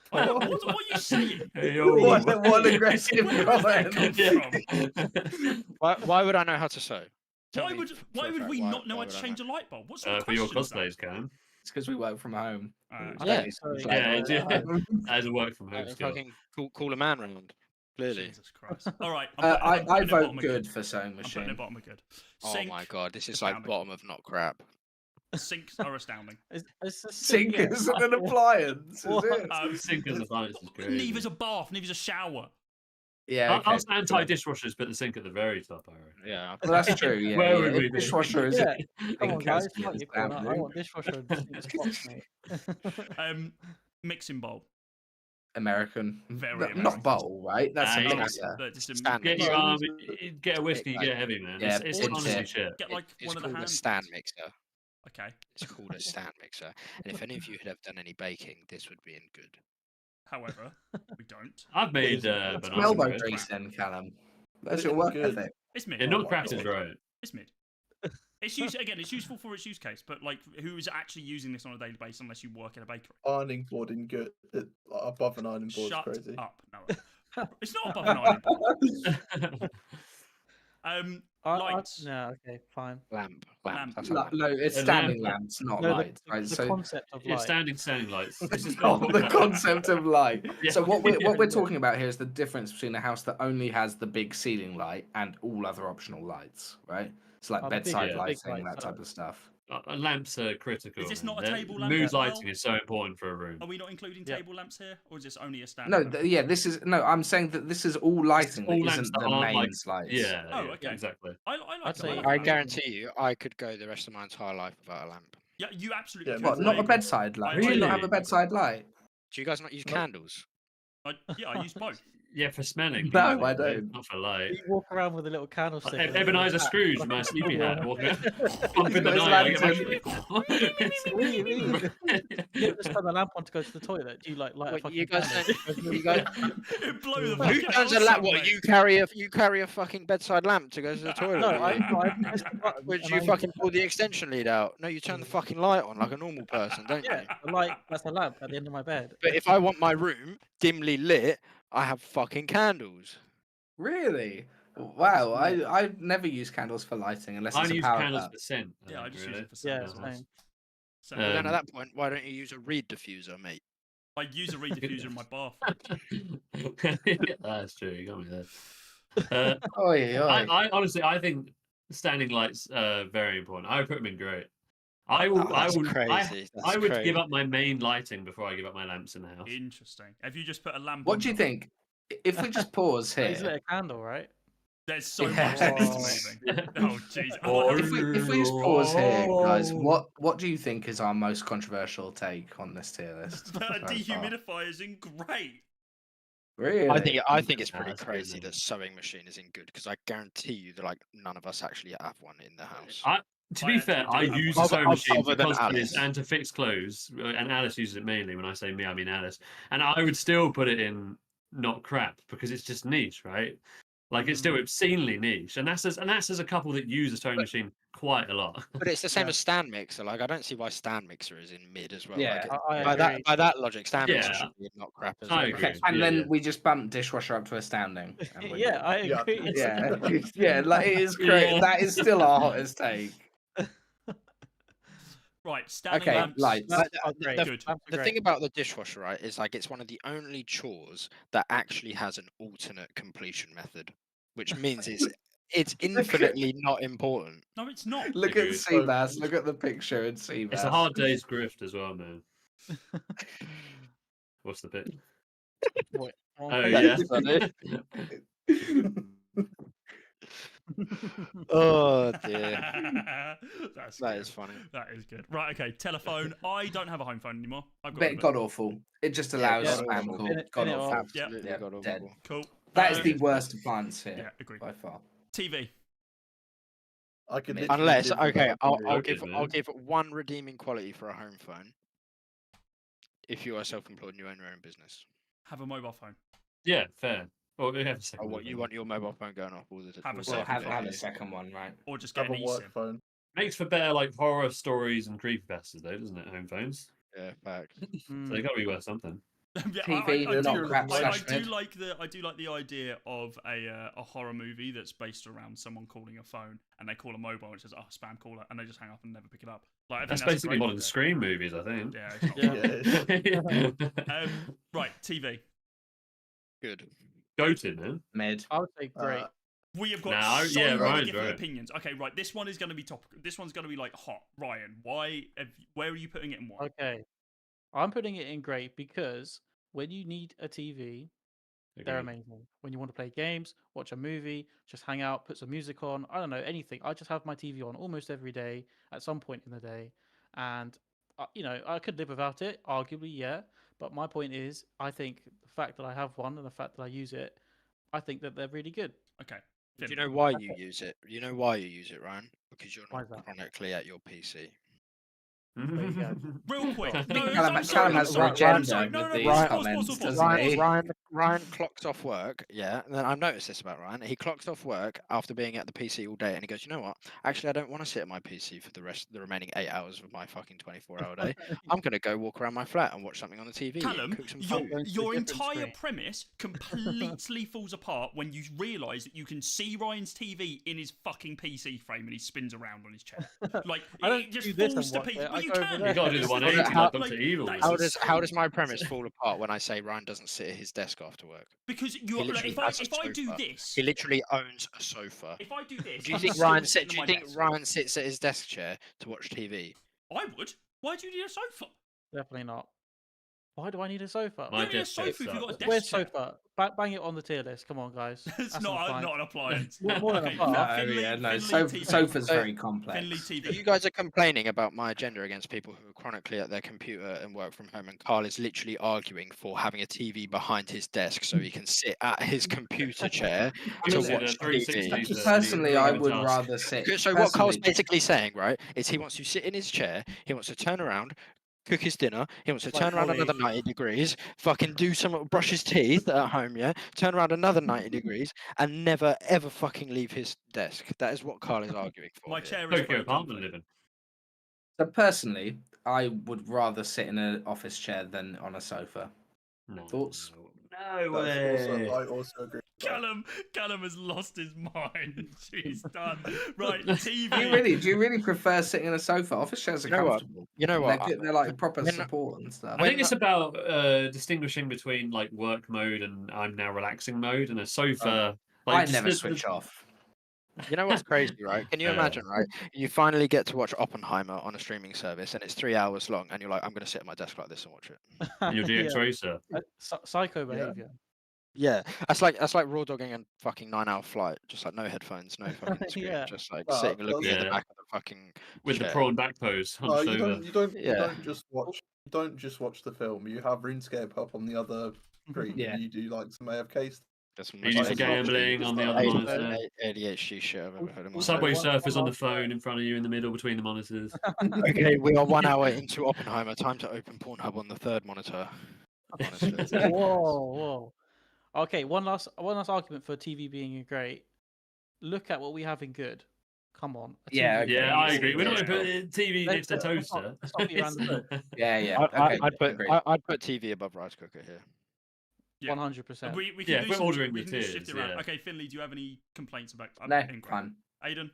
What are you saying? Hey, yo. What an aggressive Where does that comment. come from? Why would I know how to sew? Tell Why me would for why a would fact, we why- not know why how to would I change a light bulb? What sort of For your question is that? cosplays, can. It's because we work from home. Yeah. Yeah, as a work from home skill. Fucking call a man round. Clearly. Jesus Christ. All right, I'm putting I it vote bottom of good for sewing I'm putting machine. it bottom of good. Oh Sink, my god, this is like astounding. bottom of not crap. Sinks are astounding. It's a Sink yeah. isn't an appliance, is What? it? Sink as appliance is great. Neither's a bath, neither's a shower. Yeah, okay. Us anti-dishwashers put the sink at the very top, I reckon. Yeah. Well, that's true. Yeah, Where yeah. would we If be? dishwasher is Yeah. a Come on, sink guys, as fight your corner. I astounding. want dishwasher and spots, mate. Mixing bowl. American. Very Not American. bowl, right? That's Nah, a yeah. mixer. Just a Stand Get mixer. your arm, get a whiskey, Like- get heavy, man. Yeah, It's pinch honestly it. shit. Get like It's one of the called a hand. stand mixer. Okay. It's called a stand mixer. And if any of you had ever done any baking, this would be in good. However, we don't. I've made It's banana elbow bread. grease then, Callum. That's It's your work good. ethic. It's mid. Yeah, not Oh, crafted mid. right. It's mid. It's it's useful for its use case, but like, who is actually using this on a daily basis unless you work in a bakery? Ironing board in good. Above an ironing board is Shut crazy. up. No, it's not above an ironing board. Lights. No, okay, fine. Lamp. Lamp. That's a lamp. No, it's A standing lamp. lamps, not No, lights. the, Right? the So concept of Yeah, light. standing lights. This is oh, the concept of light. Yeah. So what we're Yeah. talking about here is the difference between a house that only has the big ceiling light and all other optional lights, right? It's like Oh, the big- bedside yeah, big lighting, lights, that type of stuff. Lamps are critical. Is this man. not a table lamp Mood as well? lighting is so important for a room. Are we not including Yeah. table lamps here, or is this only a standard? No, lamp? yeah, this is no. I'm saying that this is all lighting. all that lamps isn't that the aren't, main like- lights. Yeah, Oh, yeah, okay. exactly. I like I'd the say- lamp. I lamp. guarantee you, I could go the rest of my entire life without a lamp. Yeah, you absolutely. Yeah, could. me What? too. Not I a agree. bedside light. I Do you not have really- a bedside light? Do you guys not use No. candles? Yeah, I use both. Yeah, for smelling. No, maybe, I don't. Not for light. You walk around with a little candlestick. and a little Ebenezer hat, Scrooge, like my a sleepy football. hat, walking bump in the His night. Wee, wee. You just turn the lamp on to go to the toilet. Do you like light a Wait, fucking you guys candle? don't- you guys- It'd blow the Who fuck turns out a lamp? of What? something. You carry a fucking bedside lamp to go to the toilet? No, do I you? press the button. Would and you I- fucking pull the extension lead out? No, you turn the fucking light on like a normal person, don't Yeah, you? the light. That's a lamp at the end of my bed. But if I want my room dimly lit, I have fucking candles. Really? Wow, I never use candles for lighting unless I it's only a use power candles cut. for scent. Yeah, I think, just use really. it for Yeah, something. same. So, Well, then at Um, that point, why don't you use a reed diffuser, mate? I use a reed diffuser in my bathroom. That's true. You got me there. Oi, oi. I honestly, I think standing lights are very important. I would put them in great. I will. Oh, I that's will. crazy. I would crazy. give up my main lighting before I give up my lamps in the house. Interesting. Have you just put a lamp? What on do you them? think? If we just pause He's lit here, a candle, right? There's so Yeah. much that needs moving. Oh jeez. Oh, if we just pause here, guys, what do you think is our most controversial take on this tier list? so far? Dehumidifiers in great. Really? I think it's pretty That's good, crazy man. that sewing machine is in good because I guarantee you that like none of us actually have one in the house. To I be actually fair, do I have use one. a sewing machine Other for than cosplays Alice. and to fix clothes, and Alice uses it mainly. When I say me, I mean Alice. And I would still put it in not crap because it's just niche, right? Like it's still obscenely niche, and that's as a couple that use a sewing machine quite a lot. But it's the same Yeah. as stand mixer. Like I don't see why stand mixer is in mid as well. Yeah. Like, I by agree. that logic, stand mixer Yeah. should be not crap as I well. agree. Okay, and Yeah, then yeah. we just bumped dishwasher up to a standing. and we're Yeah, good. I Yeah. agree. Yeah, yeah, like it is great. Yeah. That is still our hottest take. Right, standing Okay, lamps. lights. Lamps are the- great. the- Good. Lamps are The great. thing about the dishwasher, right, is like it's one of the only chores that actually has an alternate completion method, which means it's infinitely not important. No, it's not. Look at Agreed. Seabass. Look at the picture in Seabass. It's a hard day's grift as well, man. What's the bit? Wait, Oh That's yeah. Oh dear, That's that good. is funny. That is good. Right, okay. Telephone. I don't have a home phone anymore. I've got rid Bit of it. god awful. It just allows god spam awful. call. Bin it God off. awful. Yeah. Absolutely Yeah, god dead. awful. Cool. That is Um, the worst appliance here Yeah, agree. by far. TV. I could Unless, literally Unless, live okay, without I'll TV. I'll Okay, give man. one redeeming quality for a home phone. if you are self-employed and you own your own business. Have a mobile phone. Yeah, fair. Or we have a second. Or what one. you want your mobile phone going off all the Have a all the Well, second time. have a second one, right? Or just get Have an a work eSIM. phone. Makes for better like horror stories and creepypastas though, doesn't it? Home phones. Yeah, fact. So they got to be worth something. Yeah, TV, I not do, crap I slash do mid. like the idea of a horror movie that's based around someone calling a phone and they call a mobile and it says spam caller and they just hang up and never pick it up. Like I think That's a basically great modern idea. Scream movies, I think. Yeah, it's not Yeah. right, TV. Good. Goated, man. Mid. I would say great. We have got No, so yeah, many Ryan's different right. opinions. Okay, right. This one is going to be topical. This one's going to be like hot. Ryan, where are you putting it and why? Okay. I'm putting it in great because when you need a TV, they're Agreed. amazing. When you want to play games, watch a movie, just hang out, put some music on, I don't know, anything. I just have my TV on almost every day at some point in the day. And, I could live without it, arguably, yeah. But my point is, I think the fact that I have one and the fact that I use it, I think that they're really good. Okay. Do you Finn. know why you use it? You know why you use it, Ryan? Because you're Why not is that? chronically at your PC. There you go. Real quick. I No, think I'm Callum sorry. has I'm some sorry. I'm agenda sorry. No, with no, these pause, comments, pause. doesn't he? Ryan clocks off work, yeah, and then I've noticed this about Ryan. He clocks off work after being at the PC all day, and he goes, "You know what? Actually, I don't want to sit at my PC for the remaining 8 hours of my fucking 24-hour day. I'm gonna go walk around my flat and watch something on the TV, Callum, and cook some your, food." Going to a your different entire screen. premise completely falls apart when you realise that you can see Ryan's TV in his fucking PC frame and he spins around on his chair. Like, I don't it just do this falls and to watch pieces. it. Well, I you go over can. there. You gotta do the It's 180 like- like like, Dr. Evil. that is How does insane. my premise fall apart when I say Ryan doesn't sit at his desk after work? Because He you're, like, literally if I has a do sofa. this, He literally owns a sofa. if I do this, Do you I'm think still Ryan sitting Do you at my think desk. Ryan sits at his desk chair to watch TV? I would. Why do you need a sofa? Definitely not. Why do I need a sofa? My You don't need a desk chair sofa if you've got a sucks. desk Where's chair. sofa? Bang it on the tier list. Come on, guys. It's That's not fine. an appliance. More than a Okay, bar. No, Finley, yeah, no. Finley TV. Sofa's So- very complex. Finley So TV. you guys are complaining about my agenda against people who are chronically at their computer and work from home, and Carl is literally arguing for having a TV behind his desk so he can sit at his computer chair to Honestly, watch the 360 TV. is the Personally, I really would task. rather sit. So what Carl's personally- basically saying, right, is he wants to sit in his chair, he wants to turn around, cook his dinner, he wants to Like turn around Holly. another 90 degrees, fucking brush his teeth at home, yeah, turn around another 90 degrees, and never ever fucking leave his desk. That is what Carl is arguing for. My here. chair is Tokyo very apartment comfy. living. So personally, I would rather sit in an office chair than on a sofa. No. Thoughts? No That's way. I also agree. with that. Callum has lost his mind. She's done. Right, TV. Do you really prefer sitting in a sofa? Office chairs are You know what? comfortable. You know what? They're like proper when- support and stuff. I think it's about distinguishing between like work mode and I'm now relaxing mode, and a sofa. I Like just never the- switch off. You know what's crazy, right? Can you Yeah. imagine, right? You finally get to watch Oppenheimer on a streaming service, and it's 3 hours long, and you're like, I'm going to sit at my desk like this and watch it. Your Yeah. DX Racer. Psycho behavior. Yeah, that's like raw dogging a fucking 9-hour flight, just like no headphones, no fucking screen, Yeah. just like Well, sitting and looking at the yeah. back of the fucking With the chair. prawn back pose, No, hunched you over. don't. You don't. Yeah. You don't just watch the film. You have RuneScape up on the other screen. Yeah. You do like some AFK. That's You do some gambling on the other Most monitor. ADHD shit I've ever heard in my Subway life. surfers on the phone in front of you in the middle between the monitors. Okay, we are 1 hour into Oppenheimer. Time to open Pornhub on the third monitor. Honestly. Whoa. Okay, one last argument for TV being great. Look at what we have in good. Come on. a Yeah, TV. okay. Yeah, I agree. We're not Yeah. going to put TV next to Let's not- toaster. let's not beat around the bush. Yeah. Okay, I'd put TV above rice cooker here. Yeah. 100%. We can Yeah, do we're some, ordering we the can just shift tiers, it around. yeah. Okay, Finley, do you have any complaints about No, Ingram? fine. Aiden?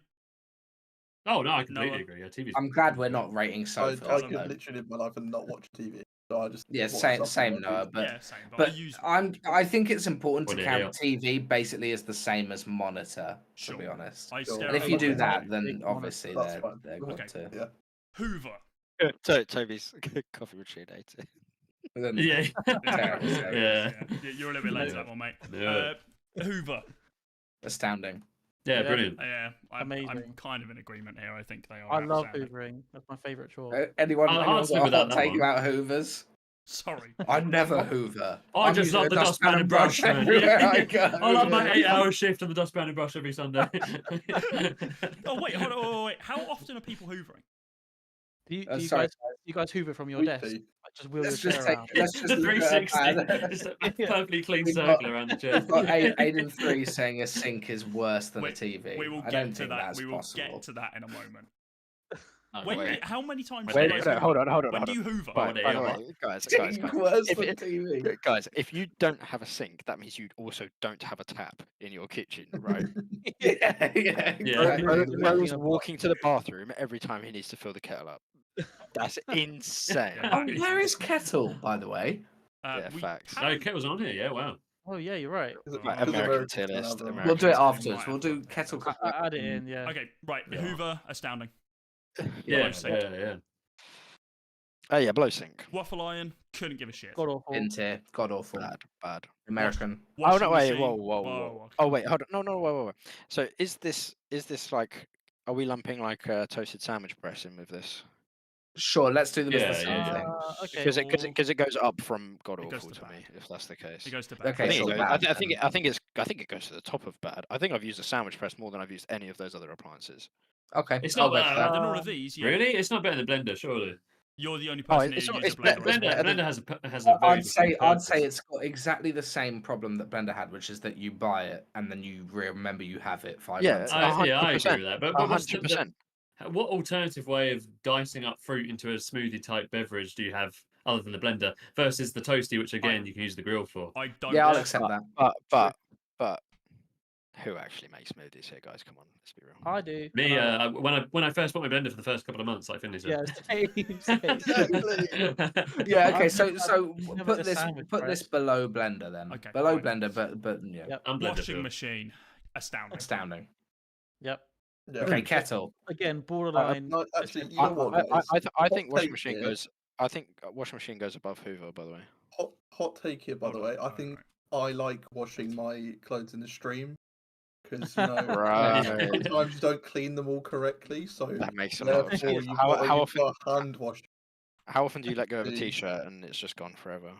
Oh no, I completely Noah? agree. Yeah, TV's I'm glad we're not rating I sofas. could though. literally live my life and not watch TV. So I just Yeah, watch same, stuff same on Noah. YouTube. But Yeah, same. But I but use I think it's important to What the count hell? TV basically as the same as monitor. To be Sure. honest. I Sure. stare And at if you a do monitor. that, then Big obviously That's they're fine. good Okay. too. Yeah. Hoover. Toby's coffee machine ate it. Then- Yeah. Terrible, yeah. You're a little bit late to that one, mate. Yeah. Hoover. Astounding. Yeah, Yeah. brilliant. Yeah, I'm Amazing. kind of in agreement here. I think they are. I love outstanding. hoovering. That's my favourite chore. Anyone I'll got answer a without hot that take one. about Hoovers? Sorry. I never Hoover. I I'm just using love a the dustpan and brush, man. everywhere I go. I love my 8-hour shift on the dustpan and brush every Sunday. Oh wait, hold on, wait. How often are people hoovering? Do you sorry, guys Hoover from your We desk? do. Like, just wheel Let's your just chair take. around. Let's The just look at 360, a just a Yeah. perfectly clean We've circle got- around the chair. We've got Aiden 3 saying a sink is worse than a TV. We will I get don't to think that. that's We will possible. get to that in a moment. Okay. How many times Wait, do you no, guys hold Hoover? on. When do you Hoover? By By the what? way, guys, Sink worse if than it- TV. guys, if you don't have a sink, that means you also don't have a tap in your kitchen, right? Yeah, exactly. Bro's walking to the bathroom every time he needs to fill the kettle up. That's insane. Yeah. Oh, where is Kettle, by the way? Yeah, facts. No, Kettle's on here. Yeah, wow. Oh yeah, you're right. Because Right, Because American tier Americans list. don't have a- We'll do it Americans afterwards. might We'll have do got Kettle. theirs. Add it in, yeah. Okay, right. Yeah. Hoover, astounding. Yeah, Sink. yeah. Oh yeah, blow sink. Waffle iron, couldn't give a shit. God awful. In tier. God awful. Bad. American. Oh Washing no! Wait, machine. whoa. Okay. Oh wait, hold on. No, wait. So is this like? Are we lumping like a toasted sandwich press in with this? Sure, let's do them Yeah, as the same yeah, thing. Okay. Because it goes up from god It goes awful to to me bad. if that's the case. It goes to bad. Okay, I think, sure, it goes, bad, I think it goes to the top of bad. I think I've used a sandwich press more than I've used any of those other appliances. Okay. It's I'll not go for that. Than all of these, yeah. Really? It's not better than Blender, surely. You're the only Oh, person it's who not- uses it's Blender. better than- Blender has a very I'd say distinct I'd say purpose. it's got exactly the same problem that Blender had, which is that you buy it and then you remember you have it 5 Yeah, months. I- later. I agree 100%. with that. But what's the, 100%. what alternative way of dicing up fruit into a smoothie type beverage do you have other than the blender versus the toasty, which again you can use the grill for? I don't. Yeah, I'll know. accept that. But who actually makes smoothies here, guys? Come on, let's be real. I do. Me, and I- when I first bought my blender for the first couple of months, I finished yeah, it. same. Yeah, okay, I've so never- so I've never put had a this sandwich put this press. below Blender then. Okay, Below fine. Blender, but yeah. Yep. I'm blender Washing filled. machine, astounding. Astounding. Yep. Yeah. Okay, Kettle. Again, borderline. No, actually, you I, know what, guys? I think Hot washing take machine here. goes. I think washing machine goes above Hoover. By the way. Hot take here, by the way. I think I like washing my clothes in the stream because Right. sometimes you don't clean them all correctly, so That makes a lot of therefore sense. you've How got often? a hand wash. How often do you let go of a Jeez. t-shirt and it's just gone forever?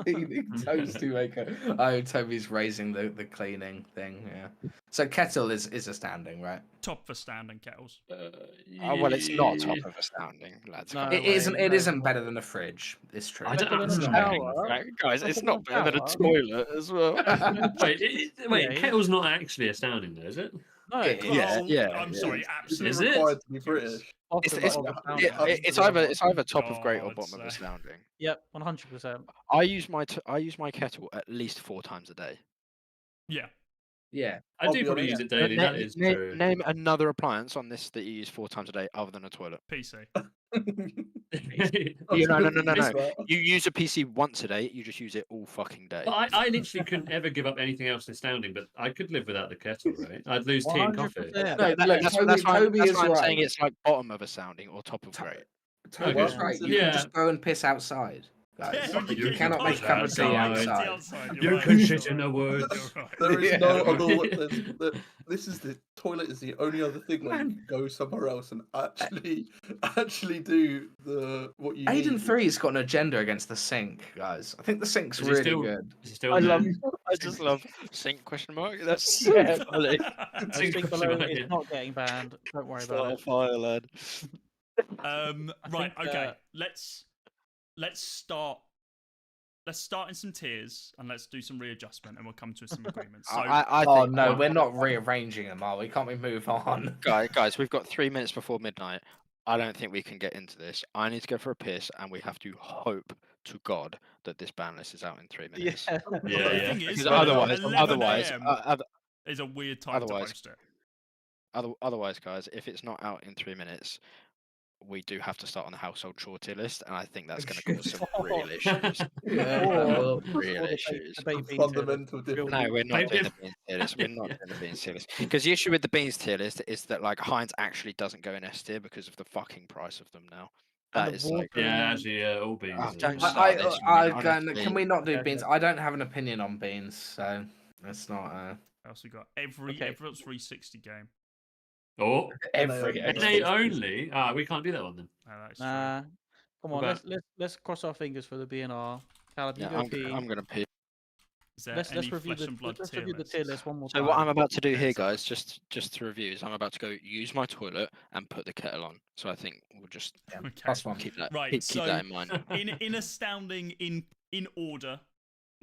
Toasty maker. Oh, Toby's raising the cleaning thing. Yeah. So Kettle is astounding, right? Top for standing kettles. Oh well, it's not top of astounding, lads. No come It on. way, isn't. It no isn't way. better than a fridge. It's true. I don't Better than a understand. shower. Right, guys, it's Better not than a better than a shower. toilet as well. Wait, Yeah, kettle's not actually astounding though, is it? No, It it's is. Oh, yeah, I'm yeah. sorry, Isn't absolutely. Is it? required to be British? It's, bottom it's, of yeah, astounding. yeah, it's either top of great or bottom of God's sake. astounding. Yep, 100%. I use my kettle at least 4 times a day. Yeah. Yeah. I I'll do be probably honest. use it daily. That is true. Name another appliance on this that you use 4 times a day other than a toilet. PC. No. You use a PC once a day. You just use it all fucking day. But I literally couldn't ever give up anything else astounding, but I could live without the kettle, right? I'd lose tea and coffee. 100%. No, Look, that's Toby why is I'm right. saying it's like bottom of astounding or top of great. Toby's Okay. right. You Yeah. can just go and piss outside, guys. Yeah, You cannot make a cup of tea outside. You You're can right, shit you're in the right. woods. You're right. There is Yeah. no other way. This is the toilet is the only other thing where you can go somewhere else and actually do what you Aiden need. 3's got an agenda against the sink, guys. I think the sink's Is he really still- good. Is it still I there? love. I just love sink question mark. That's so Yeah. funny. I Sink think question below mark, yeah. it's not getting banned. Don't worry about Start a it. fire, lad. Right. think, Okay. Let's start. Let's start in some tiers and let's do some readjustment, and we'll come to some agreements. So, I Oh think, no, we're not rearranging them, are we? Can't we move on? guys, we've got 3 minutes before midnight. I don't think we can get into this. I need to go for a piss, and we have to hope to God that this ban list is out in 3 minutes. Yeah. the Yeah. thing is, Because though, otherwise, 11 AM otherwise, is a weird time to otherwise- post it. otherwise, guys, if it's not out in 3 minutes, we do have to start on the household chore tier list, and I think that's going to cause some real issues. Yeah, Or- well, Real or the issues. debate being Fundamental tailored. difference. No, we're not Maybe doing if- the beans tier list. We're not doing the beans tier list. Because the issue with the beans tier list is that like Heinz actually doesn't go in S tier because of the fucking price of them now. And That the is like water- Yeah, actually, all beans. Oh, don't I, start this, I, man, honestly. can we not do Okay, beans? okay. I don't have an opinion on beans, so it's not. I also got every Okay. 360 game. Oh, Every NA only. We can't do that one then. Oh, that is true. Nah. Come on, What let's cross our fingers for the BNR. Caleb, you Yeah, go pee. I'm gonna pee. Is there Let's any review flesh and blood let's tier review the lists? tier list one more So time. what I'm about to do Yeah, here, sorry. guys, just to review, is I'm about to go use my toilet and put the kettle on. So I think we'll just Okay. Plus one. keep that Right, keep so that in mind. in astounding in order,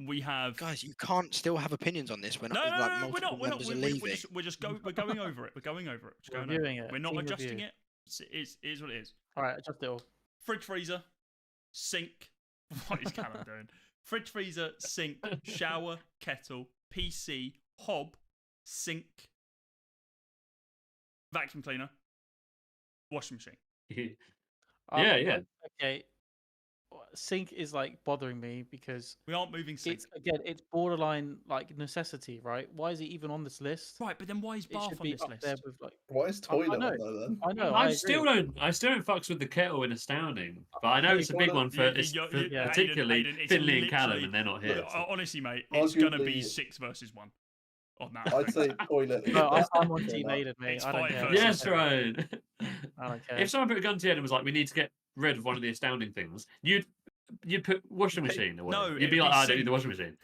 we have. Guys, you can't still have opinions on this when No, no, like no, we're multiple not. We're not. members are We're leaving. just. We're going over it. We're going over it. Just We're going over reviewing it. it. We're not Team adjusting review. it. It is what it is. All right, adjust it all. Fridge, freezer, sink. What is Callum doing? Fridge, freezer, sink, shower, kettle, PC, hob, sink, vacuum cleaner, washing machine. Yeah. Okay. Sink is like bothering me because We aren't moving sink. it's borderline like necessity, right? Why is it even on this list? Right, but then why is It bath should on be this up list? there with like. Why is toilet on know. there then? I know. I I still agree. don't fucks with the kettle in Astounding, but I know Okay, it's a big well, one for, Aiden, particularly Aiden, it's Finley and Callum, literally- and they're not here. Look, so- honestly, mate, it's gonna be Arguably- 6 versus 1 on that. I'd thing. say toilet. is No, best I'm on for Team that. Aiden, mate. It's I don't five care. versus Yes, right. I don't care. If someone put a gun to your head and was like, "We need to get rid of one of the astounding things," you'd put washing machine away. No, You'd it'd be like, be "I don't need sink. the washing machine."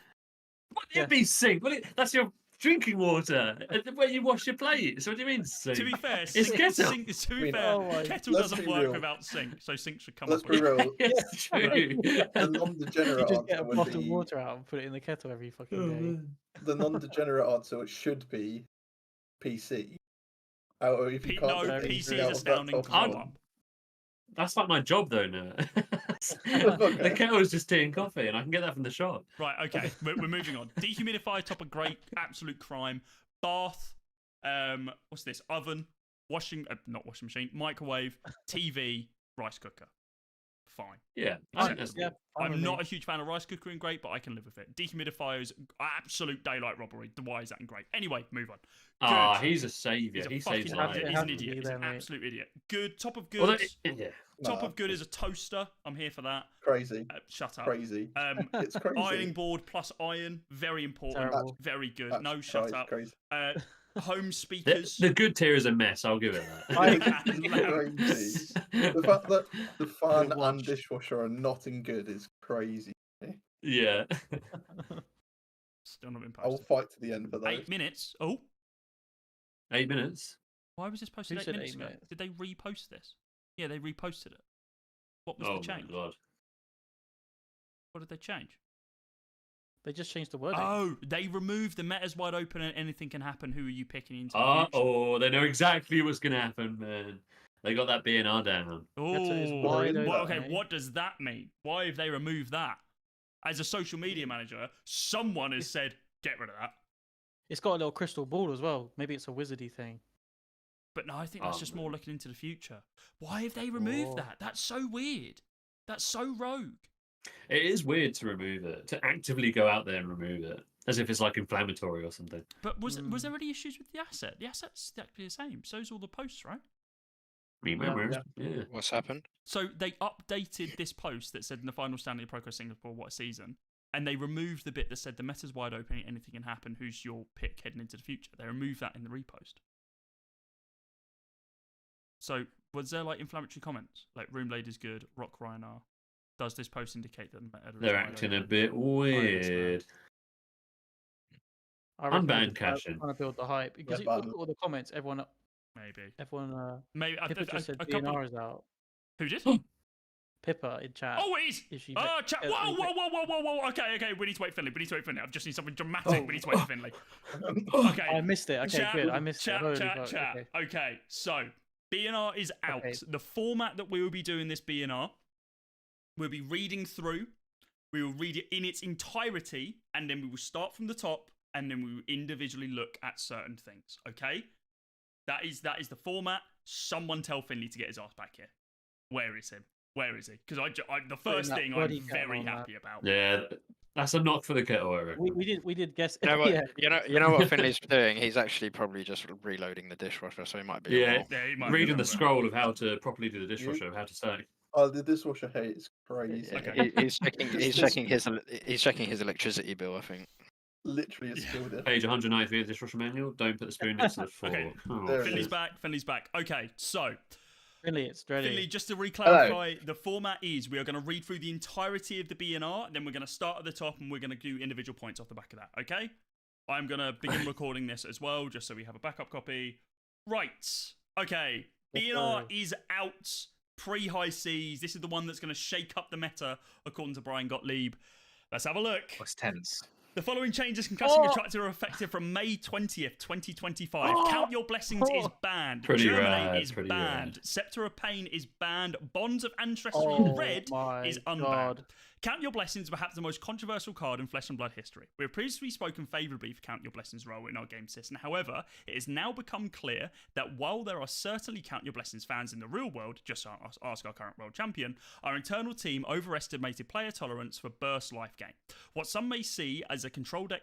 What? Yeah. It'd be sink. That's your drinking water where you wash your plates. What do you mean sink? To be fair, It's sink, kettle. sink, to be I mean, fair, oh my- kettle let's doesn't be work real. without sink, so sink should come Let's up be with real. It's true. The You non-degenerate just get a answer would bottle of be water out and put it in the kettle every fucking day. the non-degenerate answer should be PC. Or if you can't No, get PC anything is out of that astounding top grow one. up. That's like my job, though. Now the Okay. kettle is just tea and coffee, and I can get that from the shop. Right, okay, we're moving on. Dehumidifier, top of great, absolute crime. Bath, what's this? Oven, not washing machine, microwave, TV, rice cooker. Fine. Yeah, I I think think that's Yeah, fine with I'm me. not a huge fan of rice cooker and great, but I can live with it. Dehumidifiers, absolute daylight robbery. Why is that and great? Anyway, move on. Ah, Good. he's a saviour. He's He a saves fucking lives. idiot. It He's has an to be idiot. He's there, an mate. absolute idiot. Good. Top of Although, goods. yeah. Top Nah, of good is a toaster. I'm here for that. Crazy. Shut up. Crazy. It's crazy. Ironing board plus iron, very important. Terrible. Very good. That's No, shut up. Crazy. Home The, speakers. the good tier is a mess. I'll give it that. I- Crazy. The fact that the fan Your watch. and dishwasher are not in good is crazy. Yeah. Still not been I will posted. fight to the end for those. 8 minutes. Oh, 8 minutes. why was this posted Who 8 said minutes 8 ago? minutes? Did they repost this? Yeah, they reposted it. What was Oh the my change? god. What did they change? They just changed the wording. Oh, they removed the meta's wide open and anything can happen. Who are you picking into the Uh future? oh, they know exactly what's gonna happen, man. They got that BNR down. It's Oh, wide open, okay. mate. What does that mean? Why have they removed that? As a social media manager, someone has said, "Get rid of that." It's got a little crystal ball as well. Maybe it's a wizardy thing. But no, I think that's Oh, just man. more looking into the future. Why have they removed Oh. that? That's so weird. That's so rogue. It is weird to remove it, to actively go out there and remove it, as if it's like inflammatory or something. But was there any issues with the asset? The asset's exactly the same. So's all the posts, right? Yeah. What's happened? So they updated this post that said in the final Stanley Pro Singapore, what a season, and they removed the bit that said the meta's wide open, anything can happen. Who's your pick heading into the future? They removed that in the repost. So was there like inflammatory comments like room laid is good, rock Ryan? Does this post indicate that the meta is They're wide acting a open? bit weird. I reckon Unban they're just caching. trying to build the hype because Yeah, look at all the comments. Everyone, Maybe. Pippa I just said a couple. DNR is out. Who did? Pippa in chat. Oh, it is. If she Oh, chat. uh, Whoa, is whoa, it- whoa, whoa, whoa, whoa. Okay. We need to wait, Finley. We need to wait, Finley. I just need something dramatic. Oh. We need to wait for Finley. Okay. I missed it. Okay, Chat, good. I missed chat, it. Holy chat, fuck, chat. okay. Okay, so BNR is out. Okay. The format that we will be doing this BNR, we'll be reading through. We will read it in its entirety, and then we will start from the top, and then we will individually look at certain things. Okay, that is the format. Someone tell Finley to get his ass back here. Where is him? Where is he? Because the first that thing I'm bloody kettle very on that. happy about. Yeah, that's a knock for the kettle, I reckon. We did guess. You know what? Yeah. You know what Finley's doing. He's actually probably just reloading the dishwasher, so he might be. Yeah. wrong. Yeah, he might be Reading wrong the there. scroll of how to properly do the dishwasher, of how to say. Oh, the dishwasher hate is crazy. Okay. He's checking. He's checking his electricity bill. I think. Literally a Yeah. skill diff. Page 193 of the dishwasher manual. Don't put the spoon next to the fork. Okay. Oh, There it Finley's is. back. Finley's back. Okay, so Finley, it's ready. Finley, just to re-clarify, the format is we are going to read through the entirety of the BNR, then we're going to start at the top and we're going to do individual points off the back of that, okay? I'm going to begin recording this as well, just so we have a backup copy. Right. Okay. BNR is out pre-high seas. This is the one that's going to shake up the meta, according to Brian Gottlieb. Let's have a look. What's tense? The following changes in classic attractor are effective from May 20th, 2025. Count Your Blessings is banned. Pretty Germinate rad, is pretty banned. rad. Scepter of Pain is banned. Bonds of Ancestry Red is unbanned. God. Count Your Blessings, perhaps the most controversial card in Flesh and Blood history. We have previously spoken favourably for Count Your Blessings' role in our game system. However, it has now become clear that while there are certainly Count Your Blessings fans in the real world, just ask our current world champion, our internal team overestimated player tolerance for burst life gain. What some may see as a control deck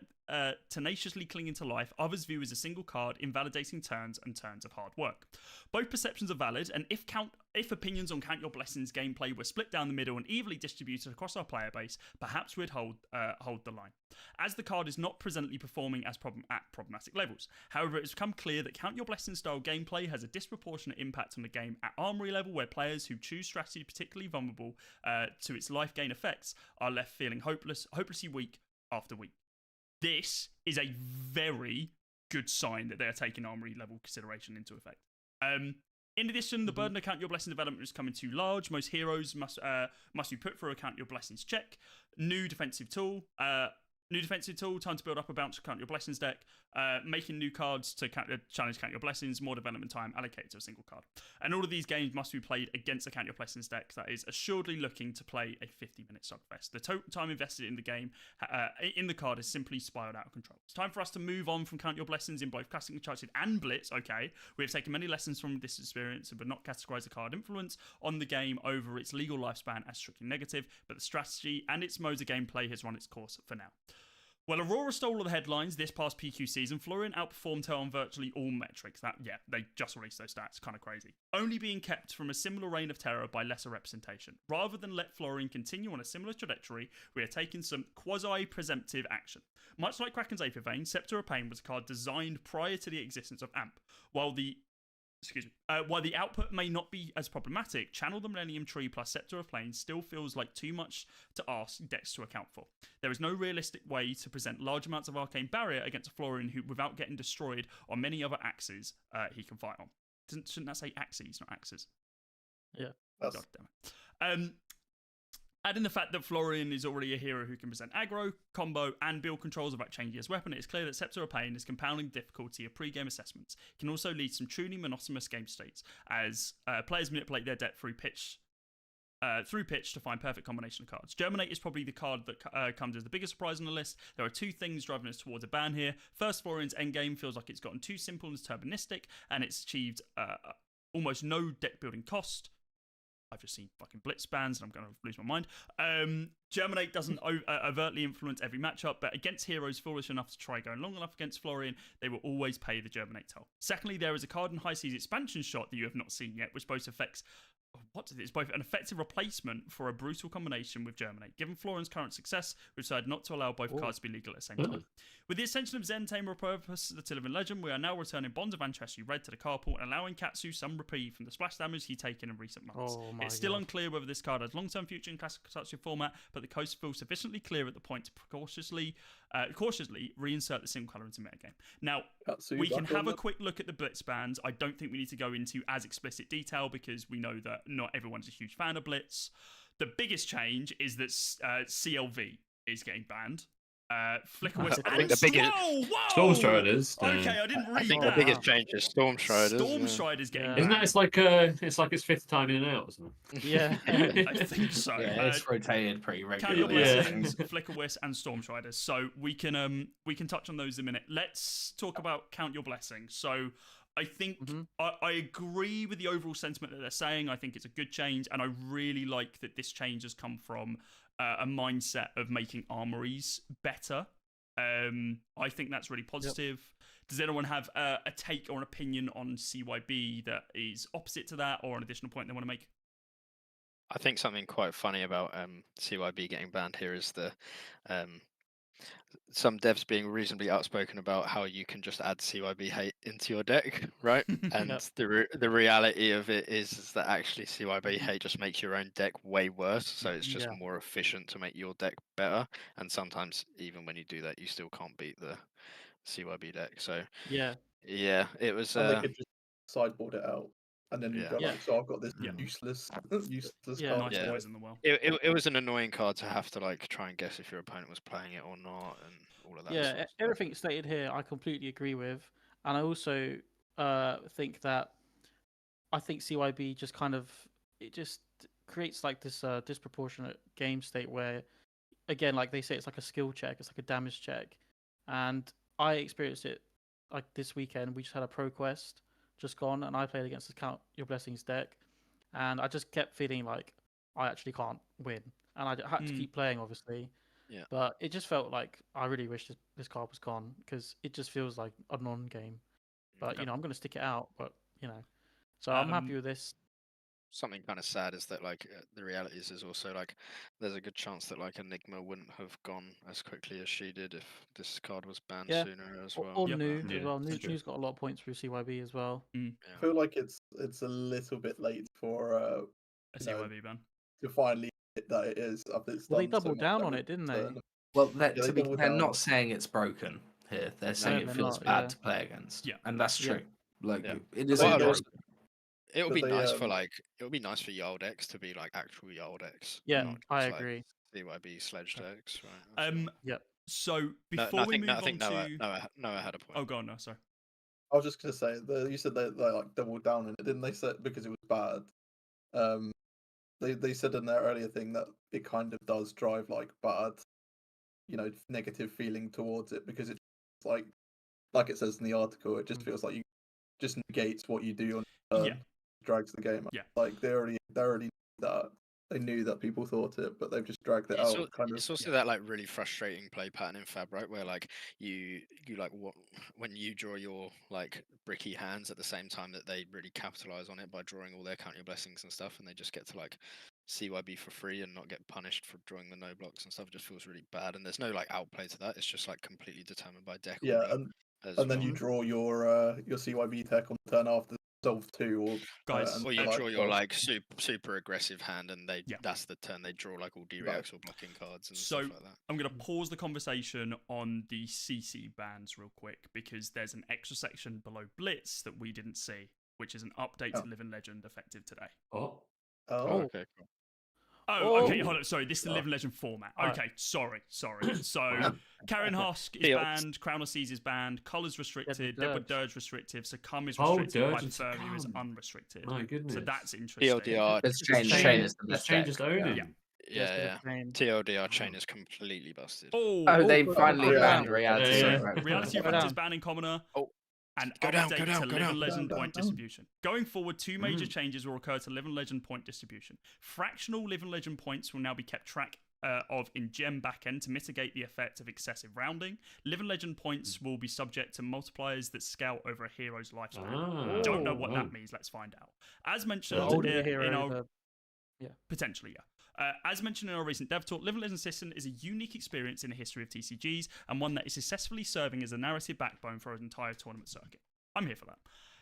tenaciously clinging to life, others view as a single card invalidating turns and turns of hard work. Both perceptions are valid, and if opinions on Count Your Blessings gameplay were split down the middle and evenly distributed across our player base, perhaps we'd hold the line, as the card is not presently performing at problematic levels. However, it has become clear that Count Your Blessings style gameplay has a disproportionate impact on the game at Armory level, where players who choose strategy particularly vulnerable to its life gain effects are left feeling hopelessly weak after week. This is a very good sign that they are taking Armory level consideration into effect. In addition, the burden of Count Your Blessings development is coming too large. Most heroes must be put through a Count Your Blessings check. New defensive tool, time to build up a bounce to Count Your Blessings deck. Making new cards to challenge Count Your Blessings. More development time allocated to a single card. And all of these games must be played against a Count Your Blessings deck that is assuredly looking to play a 50-minute slugfest. The total time invested in the game, in the card, has simply spiraled out of control. It's time for us to move on from Count Your Blessings in both Classic Uncharted and Blitz. Okay, we have taken many lessons from this experience, but not categorized the card influence on the game over its legal lifespan as strictly negative, but the strategy and its modes of gameplay has run its course for now. Well, Aurora stole all the headlines this past PQ season. Florian outperformed her on virtually all metrics. They just released those stats. Kind of crazy. Only being kept from a similar reign of terror by lesser representation. Rather than let Florian continue on a similar trajectory, we are taking some quasi-preemptive action. Much like Kraken's Aether Vein, Scepter of Pain was a card designed prior to the existence of AMP. While the output may not be as problematic, Channel the Millennium Tree plus Scepter of Plains still feels like too much to ask decks to account for. There is no realistic way to present large amounts of Arcane Barrier against a Florian who, without getting destroyed on many other axes he can fight on. Shouldn't that say axes, not axes? Yeah. God damn it. Adding the fact that Florian is already a hero who can present aggro, combo, and build controls without changing his weapon, it is clear that Scepter of Pain is compounding the difficulty of pre-game assessments. It can also lead to some truly monotonous game states, as players manipulate their deck through pitch to find perfect combination of cards. Germinate is probably the card that comes as the biggest surprise on the list. There are two things driving us towards a ban here. First, Florian's endgame feels like it's gotten too simple and deterministic, and it's achieved almost no deck building cost. I've just seen fucking Blitz bans and I'm going to lose my mind. Germinate doesn't overtly influence every matchup, but against heroes foolish enough to try going long enough against Florian, they will always pay the Germinate toll. Secondly, there is a card in High Seas expansion shot that you have not seen yet, which both affects... It's both an effective replacement for a brutal combination with Germinate. Given Florian's current success, we've decided not to allow both cards to be legal at the same time. With the ascension of Zen Tamer Purpose, the Tillivan Legend, we are now returning Bonds of Ancestry Red to the carpool and allowing Katsu some reprieve from the splash damage he's taken in recent months. It's still unclear whether this card has long-term future in Classic Uncharted format, but the coast feels sufficiently clear at the point to cautiously reinsert the single colour into metagame. Now, we can have a quick look at the Blitz bans. I don't think we need to go into as explicit detail because we know that not everyone's a huge fan of Blitz. The biggest change is that CLV is getting banned. Flicker Wisp I think the biggest Storm Striders. Okay, I didn't read that. I think the biggest change is Storm Striders. Storm Striders getting Isn't that banned. it's like its fifth time in and out or something? Yeah. I think so. Yeah, it's rotated pretty Count Your regularly. Blessings, Flicker Wisp, and Storm Striders. So we can touch on those in a minute. Let's talk about Count Your Blessings. So I think I agree with the overall sentiment that they're saying. I think it's a good change, and I really like that this change has come from a mindset of making armories better. I think that's really positive. Does anyone have a take or an opinion on CYB that is opposite to that, or an additional point they want to make? I think something quite funny about CYB getting banned here is the some devs being reasonably outspoken about how you can just add CYB hate into your deck, right? And Yep. the reality of it is that actually CYB hate just makes your own deck way worse. So it's just Yeah. more efficient to make your deck better. And sometimes even when you do that, you still can't beat the CYB deck. So Yeah. yeah, it was. And they could just sideboard it out, and then you Yeah. go Yeah. like, so I've got this Yeah. useless Yeah. card. Nice Yeah. boys in the world. It was an annoying card to have to like try and guess if your opponent was playing it or not, and all of that. Yeah, sort of stuff. everything stated here, I completely agree with, and I also think that I think CYB just kind of it just creates like this disproportionate game state where, again, like they say, it's like a skill check, it's like a damage check, and I experienced it like this weekend. We just had a pro quest just gone, and I played against the Count Your Blessings deck, and I just kept feeling like I actually can't win, and I had to keep playing, obviously. Yeah. But it just felt like I really wish this card was gone because it just feels like a non-game. But Okay. you know, I'm going to stick it out. But you know, so I'm happy with this. Something kind of sad is that like the reality is also like there's a good chance that like Enigma wouldn't have gone as quickly as she did if this card was banned Yeah. sooner as Or, well. or Yep. New Yeah, as well. that's true. New's got a lot of points through CYB as well. I feel like it's a little bit late for A you know, CYB ban. to finally admit that it is. After it's Well, they done so doubled much down on damage it, didn't to they? certain- Well, they to be doubled they're down. not saying it's broken here. They're saying No, it they're feels not, bad yeah. to play against. Yeah. And that's Yeah. true. Like Yeah. it is Well, broken. also- It would But be they, nice for like it would be nice for Yard X to be like actual Yard X. Yeah, not I just, like, agree. CYB sledge decks, right? as Yep. So well. before we move I think on to Noah had a point. oh god no sorry. I was just gonna say you said they like doubled down on it, didn't they? Say because it was bad. They said in their earlier thing that it kind of does drive like bad, negative feeling towards it because it's like it says in the article, it just feels like you just negates what you do on turn, Yeah. drags the game out. Yeah. Like they already knew that. They knew that people thought it, but they've just dragged it It's, out. it's also that like really frustrating play pattern in Fab, right? Where like you like what when you draw your like bricky hands at the same time that they really capitalize on it by drawing all their count your blessings and stuff, and they just get to like CYB for free and not get punished for drawing the no blocks and stuff. It just feels really bad, and there's no like outplay to that. It's just like completely determined by deck. Yeah, order and then you draw your CYB tech on the turn after solve 2 or Guys, or you like, draw your like super aggressive hand, and Yeah. that's the turn they draw like all D-reacts or blocking cards and So stuff like that. I'm going to pause the conversation on the CC bans real quick because there's an extra section below Blitz that we didn't see, which is an update to Living Legend effective today. Oh, Okay, cool. Oh, okay, hold on. Sorry, this is the Living Legend format. Alright. Okay, sorry. So, Karen Husk is banned, Crown of Seas is banned, Colour's restricted, Deadwood Deadwood Dirge restricted, Succumb is Oh, restricted, Dirge by and Furview is Succumb. unrestricted. my goodness. So that's interesting. TLDR, It's Chain- chain is the It's best chain deck. just owning. Yeah. yeah. TLDR chain is completely busted. Oh, they finally yeah. banned reality. Yeah. Right. Reality Go Effect down. is banning Commoner. Oh. And Go down, update go down, to go Living down. Legend Down, point down. distribution. Going forward, two major changes will occur to Living Legend point distribution. Fractional Living Legend points will now be kept track of in gem backend to mitigate the effect of excessive rounding. Living Legend points will be subject to multipliers that scale over a hero's lifespan. Don't know what that means. Let's find out. As mentioned, The older the in hero, our the potentially, yeah. As mentioned in our recent dev talk, Living Legend System is a unique experience in the history of TCGs and one that is successfully serving as a narrative backbone for an entire tournament circuit. I'm here for that.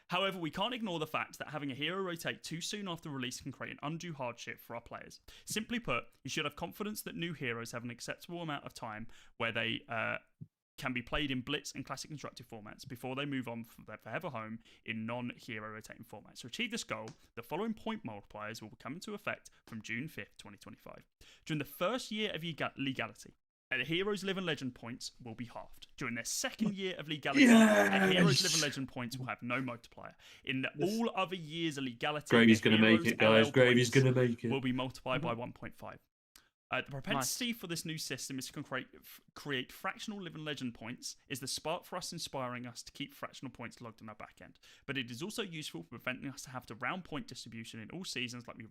However, we can't ignore the fact that having a hero rotate too soon after release can create an undue hardship for our players. Simply put, you should have confidence that new heroes have an acceptable amount of time where they can be played in Blitz and Classic Constructive formats before they move on for their forever home in non-hero rotating formats. To achieve this goal, the following point multipliers will come into effect from June 5th, 2025. During the first year of legality, a hero's Living Legend points will be halved. During their second year of legality, a hero's Living Legend points will have no multiplier. In all other years of legality, Gravy's a going to make hero's it, guys. LL Gravy's points going to make it. will be multiplied by 1.5. The propensity for this new system is to create fractional Living Legend points is the spark for us, inspiring us to keep fractional points logged on our back end. But it is also useful for preventing us to have to round point distribution in all seasons like the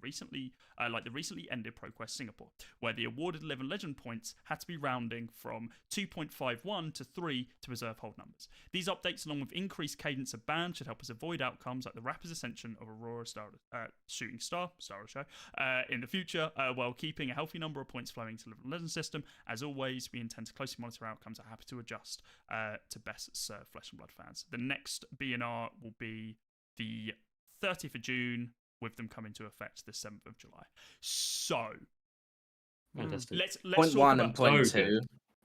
recently ended ProQuest Singapore, where the awarded Living Legend points had to be rounding from 2.51 to 3 to preserve whole numbers. These updates, along with increased cadence of ban, should help us avoid outcomes like the Rapper's Ascension of Aurora Shooting Star in the future, while keeping a healthy number of points flowing to the Living Legends system. As always, we intend to closely monitor outcomes and are happy to adjust to best serve Flesh and Blood fans. The next BNR will be the 30th of June, with them coming to effect the 7th of July. So, Fantastic. let's Point talk one about... and point So two,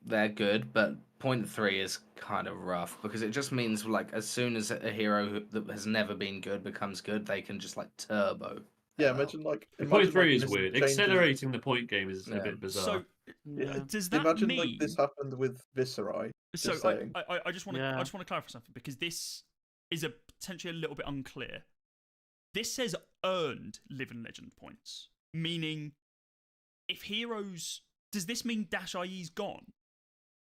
they're good, but point three is kind of rough because it just means like as soon as a hero that has never been good becomes good, they can just like turbo. Yeah, hell out. The point imagine, 3 is this weird. changes- Accelerating the point game is a Yeah. bit bizarre. So, Yeah. does that Imagine mean... like this happened with Viscerai. So Just saying. I just want to Yeah. clarify something, because this is potentially a little bit unclear. This says earned Living Legend points, meaning if heroes, does this mean Dash IE's gone?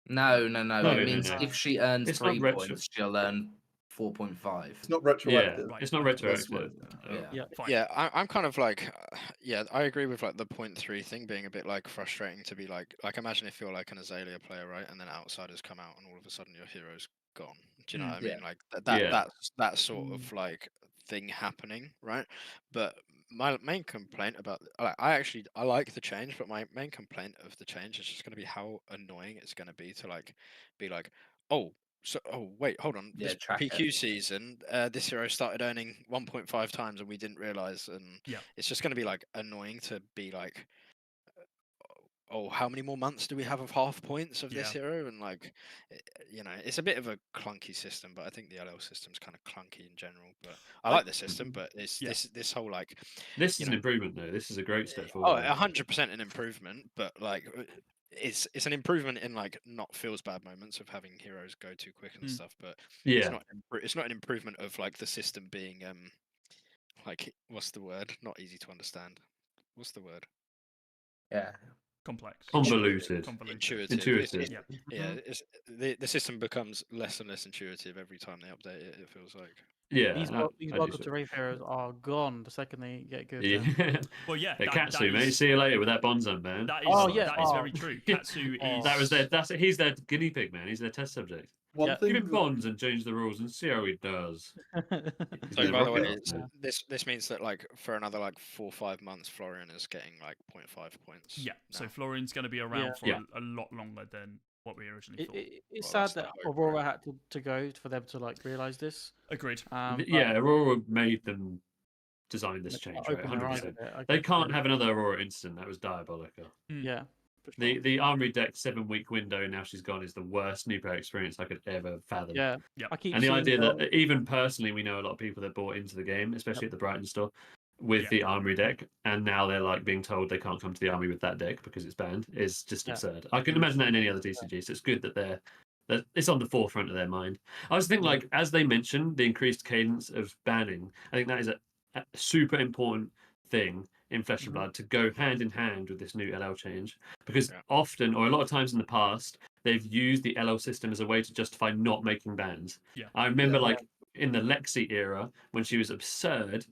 No. No, It means no. if she earns It's not 3 retro- points, she'll earn 4.5. It's not Yeah, retroactive. Right, it's not okay. That's retroactive. what- Yeah. Fine. Yeah, I'm kind of like, yeah, I agree with like the point 3 thing being a bit like frustrating to be like imagine if you're like an Azalea player, right, and then outsiders come out and all of a sudden your hero's gone. Do you know what I Yeah. mean? Like Yeah. that's that sort of like thing happening, right? But my main complaint about I like the change, but my main complaint of the change is just going to be how annoying it's going to be to like be like, oh. So, wait, hold on. Yeah, This track it. PQ season, this hero started earning 1.5 times, and we didn't realize. And Yeah. it's just going to be like annoying to be like, oh, how many more months do we have of half points of this Yeah. hero? And like, it's a bit of a clunky system, but I think the LL system's kind of clunky in general. But I like the system, but it's Yeah. this whole like, This you is an know- improvement, though. This is a great step oh, forward. 100% an improvement, but like. It's an improvement in like not feels bad moments of having heroes go too quick and stuff, but it's Yeah. not an improvement of like the system being like what's the word? Not easy to understand. What's the word? Yeah. Complex. Convoluted. Intuitive. Intuitive. Yeah. It's the system becomes less and less intuitive every time they update it. It feels like. Yeah. These I do welcome so. to Wraith heroes are gone the second they get good. Yeah. Well, yeah. Hey, that Katsu, mate. is- See you later with that Bonzan, man. That is, Oh, yeah. that is Oh. very true. Katsu Oh. is... That was their. He's their guinea pig, man. He's their test subject. One Yeah. thing Give him that- bonds and change the rules and see how he does. He's So gonna by the rock way, it up, man. this means that like for another like 4 or 5 months, Florian is getting like 0.5 points. Yeah, so now. Florian's going to be around Yeah. for Yeah. a lot longer than what we originally thought. It's Well, sad that's that the hope, Aurora right? had to go for them to like realize this. Agreed. But Yeah, Aurora made them design this change, right? open their eyes 100%. a bit, I They guess, can't really. have another Aurora incident. That was diabolical. Yeah. For sure. The Armory deck 7-week window, now she's gone, is the worst new player experience I could ever fathom. Yeah. Yep. I keep And the seeing idea them- that even personally, we know a lot of people that bought into the game, especially at the Brighton store, with the Armory deck, and now they're like being told they can't come to the Army with that deck because it's banned, is just absurd. I can imagine that in any other TCG, so it's good that that it's on the forefront of their mind. I just think, like, as they mentioned, the increased cadence of banning, I think that is a super important thing in Flesh and Blood to go hand in hand with this new LL change, because often, or a lot of times in the past, they've used the LL system as a way to justify not making bans. Yeah. I remember, like, in the Lexi era, when she was absurd,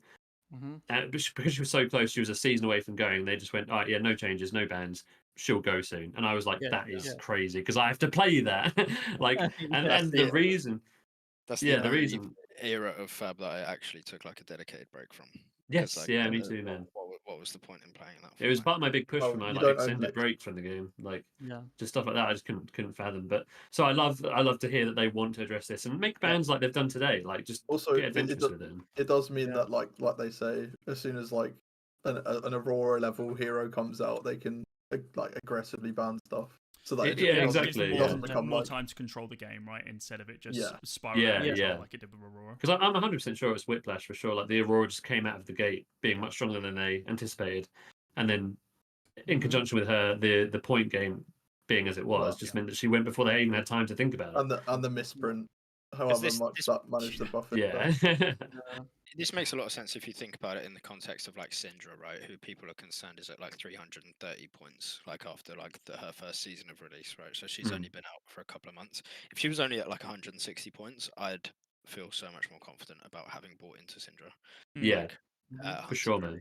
Mhm. because she was so close, she was a season away from going. They just went, "All right, yeah, no changes, no bans. She'll go soon." And I was like, Yeah, "That is yeah. crazy," because I have to play that. Like, and That's the the- reason, That's yeah, the the only reason, era of Fab that I actually took like a dedicated break from. 'Cause, yes, like, yeah, me too, man. What was the point in playing that? It was format? part of my big push Well, for my you like don't own extended Lex. break from the game, like Yeah. just stuff like that. I just couldn't fathom. But so I love to hear that they want to address this and make bans like they've done today. Like just Also, get it adventurous does- with them. It does mean Yeah. that, like they say, as soon as like an Aurora level hero comes out, they can like aggressively ban stuff. So that Yeah, doesn't- exactly, it yeah. doesn't become more like time to control the game, right? Instead of it just Yeah. spiraling Yeah, out of control yeah. like it did with Aurora. Because I'm 100% sure it's Whiplash for sure. Like the Aurora just came out of the gate being much stronger than they anticipated, and then in conjunction with her, the point game being as it was, Well, just meant that she went before they even had time to think about it. and the misprint, however this- much this- that managed to buff it. Yeah, This makes a lot of sense if you think about it in the context of like Syndra, right? Who people are concerned is at like 330 points, like after like her first season of release, right? So she's only been out for a couple of months. If she was only at like 160 points, I'd feel so much more confident about having bought into Syndra. yeah, for sure, man.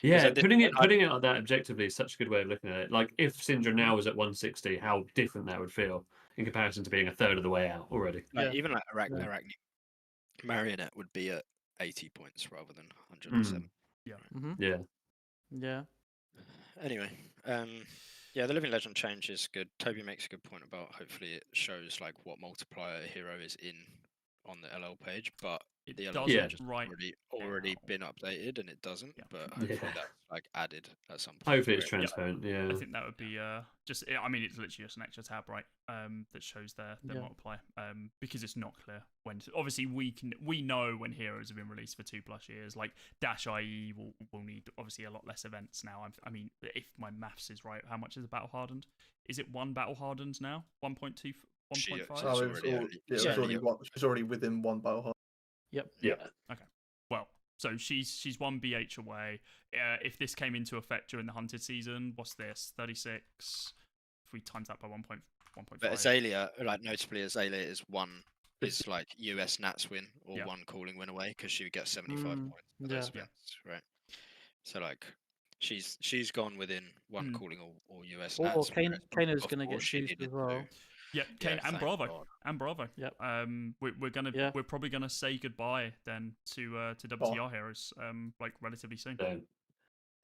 Yeah, at this putting point, it like that objectively is such a good way of looking at it. Like if Syndra now was at 160, how different that would feel in comparison to being a third of the way out already. Like, Yeah. even like Arachne Marionette would be at 80 points rather than 107. Yeah, Yeah. Anyway, yeah, the Living Legend change is good. Toby makes a good point about hopefully it shows like what multiplier a hero is in on the LL page, but It the LL doesn't page has right already now. been updated and it doesn't. Yeah. But hopefully Yeah. that's like added at some point. Hopefully it's where it- transparent. Yeah. I think that would be just. I mean, it's literally just an extra tab, right? That shows their Yeah. multiplier. Because it's not clear when. Obviously, we know when heroes have been released for 2+ years. Like Dash IE will need obviously a lot less events now. I mean, if my maths is right, how much is a battle hardened? Is it 1 battle hardened now? 1.2, She- 1.5. It's Oh, already early. it's Yeah. already she's already within one battle hard. Yep. Yeah. Well, so she's 1 BH away. If this came into effect during the hunted season, what's this? 36. If we times that by 1.5. But Azalea, like notably, Azalea is like US Nats win or Yeah. 1 calling win away because she would get 75 Mm, points for those yeah. events, right? So like, she's gone within 1 Mm. calling or US Or Nats. whereas Kano's going to before get she juiced needed as well. Yeah, Kane and thank Bravo. God. And Bravo. Yep. We're probably gonna say goodbye then to WTR heroes like relatively soon. Yeah.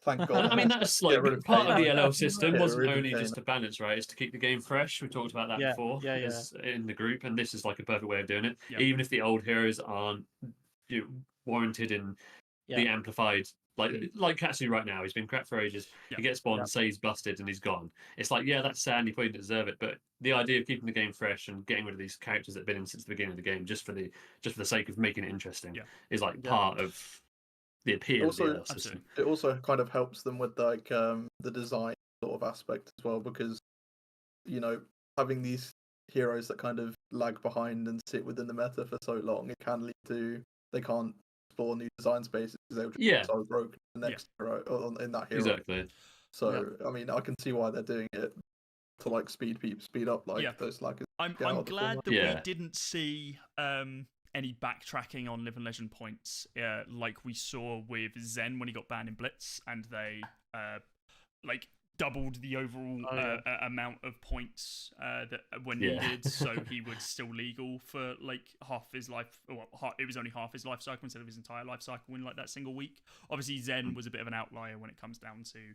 Thank And God. I mean, that's Get like rid of part of Kano. the LL system Get wasn't rid of only Kano. just to balance, right? It's to keep the game fresh. We talked about that Yeah, before yeah. in the group, and this is like a perfect way of doing it. Yep. Even if the old heroes aren't warranted in the Yeah. amplified, like Katsu right now, he's been crap for ages. Yep. He gets one, Yep. say he's busted, and he's gone. It's like, yeah, that's sad, and he probably didn't deserve it. But the idea of keeping the game fresh and getting rid of these characters that have been in since the beginning of the game, just for the sake of making it interesting, Yeah. is like Yeah. part of the appeal Also- of the LL system. It also kind of helps them with like the design sort of aspect as well, because having these heroes that kind of lag behind and sit within the meta for so long, it can lead to they can't explore new design spaces because they'll just Yeah. be so broken the next hero in that hero. Exactly. So I mean, I can see why they're doing it to like speed up like Yeah. those laggers. I'm get out of the glad format. that we Yeah. didn't see any backtracking on Live and Legend points like we saw with Zen when he got banned in Blitz, and they like doubled the overall amount of points that were Yeah. needed, so he was still legal for like half his life. Well, it was only half his life cycle instead of his entire life cycle in like that single week. Obviously, Zen was a bit of an outlier when it comes down to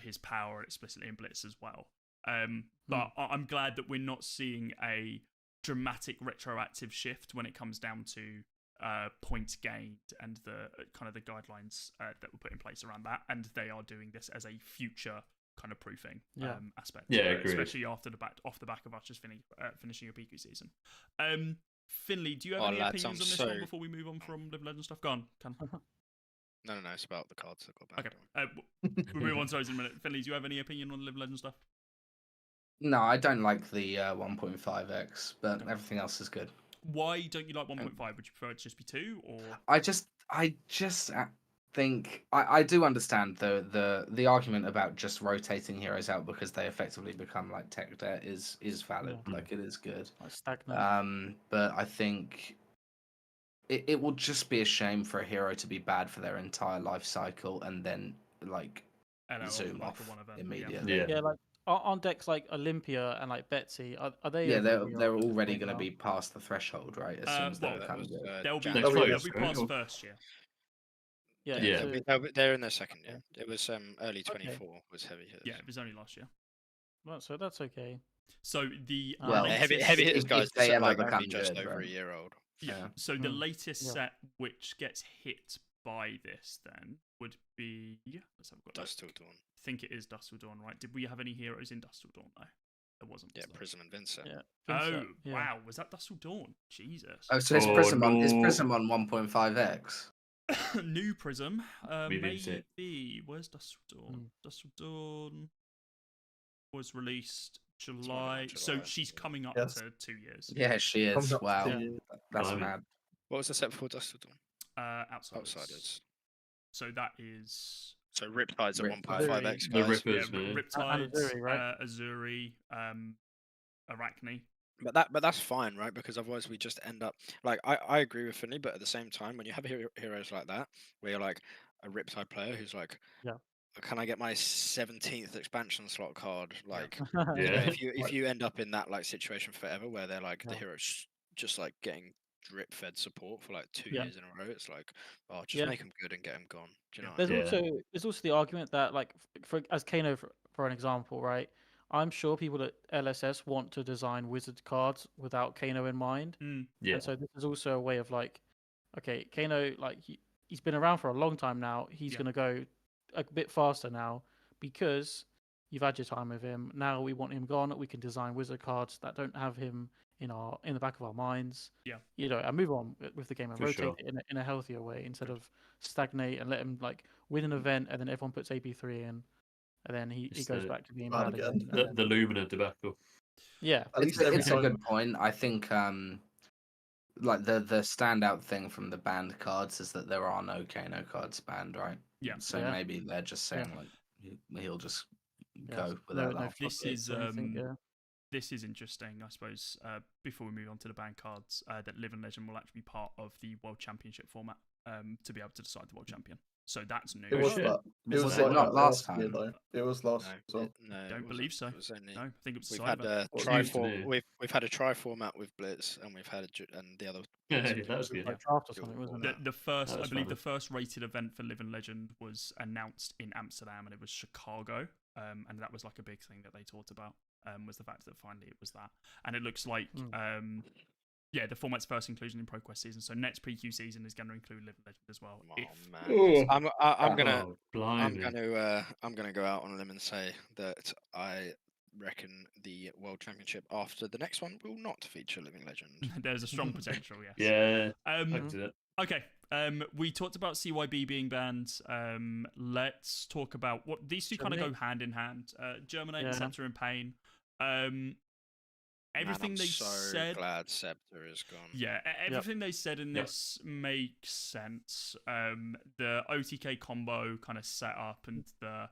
his power explicitly in Blitz as well. But I'm glad that we're not seeing a dramatic retroactive shift when it comes down to points gained and the kind of the guidelines that were put in place around that, and they are doing this as a future kind of proofing aspect. Yeah, agreed. Especially off the back of us just finishing a PQ season. Finley, do you have any lads, opinions I'm on this so- one before we move on from Live Legend stuff? Go on, Can. No, it's about the cards that got banned. Okay, we'll move on to those in a minute. Finley, do you have any opinion on Live Legend stuff? No, I don't like the 1.5x, but everything else is good. Why don't you like 1.5? Would you prefer it to just be 2, or? I just think I do understand the argument about just rotating heroes out because they effectively become like tech debt is valid. Yeah. Like, it is good. Like stagnant. But I think it will just be a shame for a hero to be bad for their entire life cycle and then like LL, zoom like off a one event, immediately. Yeah. Yeah, like on decks like Olympia and like Betsy, are they? Yeah, over they're 3 at this already point going to now? be past the threshold, right? As soon as they well, become was, good. They'll be Jack They'll they'll close, be right? past Or- first year. Yeah, Yeah. so- They're in their second year. It was early 24 was heavy hitters. Yeah, it was only last year. well, so that's okay. So the Well, Yeah, latest, heavy hitters if guys. they are ever like become only just good, over right? a year old. yeah. Yeah. So the Mm, latest yeah. set which gets hit by this then would be let's have a quick look. Dust till dawn. I think it is Dust Till Dawn, right? Did we have any heroes in Dust Till Dawn though? There wasn't. Yeah, was there? Prism and Vincent. Yeah. Oh Vincent, yeah. wow, was that Dust Till Dawn? Jesus. Oh, so it's Oh, Prism on is no. Prism on 1.5x? New Prism. Maybe it's it. Maybe. Where's Dust Till Dawn? Mm. Dust Till Dawn was released might be July. around So July. she's coming up Yes. to 2 years. Yeah, she Comes is. up to Wow, 2 years. that's Blimey. mad. What was the set before Dust till dawn? Outsiders. Outsiders. So that is So Riptide's at Riptide. 1.5x. The guys. Rippers, yeah, man. Riptides, Azuri, right? Azuri, Arachne. But that's fine, right? Because otherwise we just end up like I agree with Finley, but at the same time, when you have heroes like that, where you're like a Riptide player who's like, Yeah. can I get my 17th expansion slot card? Like, Yeah. if you end up in that like situation forever, where they're like the Yeah. heroes just like getting drip fed support for like 2 Yeah. years in a row. It's like, oh, just Yeah. make them good and get them gone. Do you know? There's Yeah. also the argument that like for as Kano for an example, right? I'm sure people at LSS want to design wizard cards without Kano in mind, Yeah. and so this is also a way of like, okay, Kano like he's been around for a long time now. He's Yeah. gonna go a bit faster now because you've had your time with him. Now we want him gone. We can design wizard cards that don't have him in the back of our minds. Yeah. And move on with the game and For rotate sure. it in a healthier way instead of stagnate and let him like win an event and then everyone puts AB3 in and then he It's goes the- back to being bad bad again. again. The, the Lumina debacle. Yeah. At least every It's a time. good point. I think like the standout thing from the banned cards is that there are no Kano cards banned, right? Yeah. So Yeah. maybe they're just saying Yeah. like he'll just Yeah, go no, without no that. This floodgates is or anything, yeah. this is interesting, I suppose. Before we move on to the ban cards, that Live and Legend will actually be part of the World Championship format to be able to decide the world champion. So that's new. It was shit. that. It Was was it like not that last year, time? though. It was last No, as well. no, it Don't wasn't. believe so. It was only, No, I think it was we've decided. had a Well, tri used to be. we've had a tri format with Blitz, and we've had and the other. Yeah, Blitz that was we've good. had Like draft or dual something, wasn't format. it? The first, That I was believe, fun. the first rated event for Live and Legend was announced in Amsterdam, and it was Chicago. And that was like a big thing that they talked about. Was the fact that finally it was that, and it looks like yeah, the format's first inclusion in ProQuest season. So next PQ season is going to include Live and Legend as well. Oh if man, I'm gonna Oh, blimey. I'm gonna go out on a limb and say that I reckon the World Championship after the next one will not feature Living Legend. there's a strong potential, yes. Yeah, I can Um, see that. okay. We talked about CYB being banned. Let's talk about what these two kind of go Germinate. hand in hand. Germinate and Yeah. Scepter in Pain. Everything Man, I'm they so said. glad Scepter is gone. Yeah, everything they said in Yep. this makes sense. The OTK combo kind of set up and the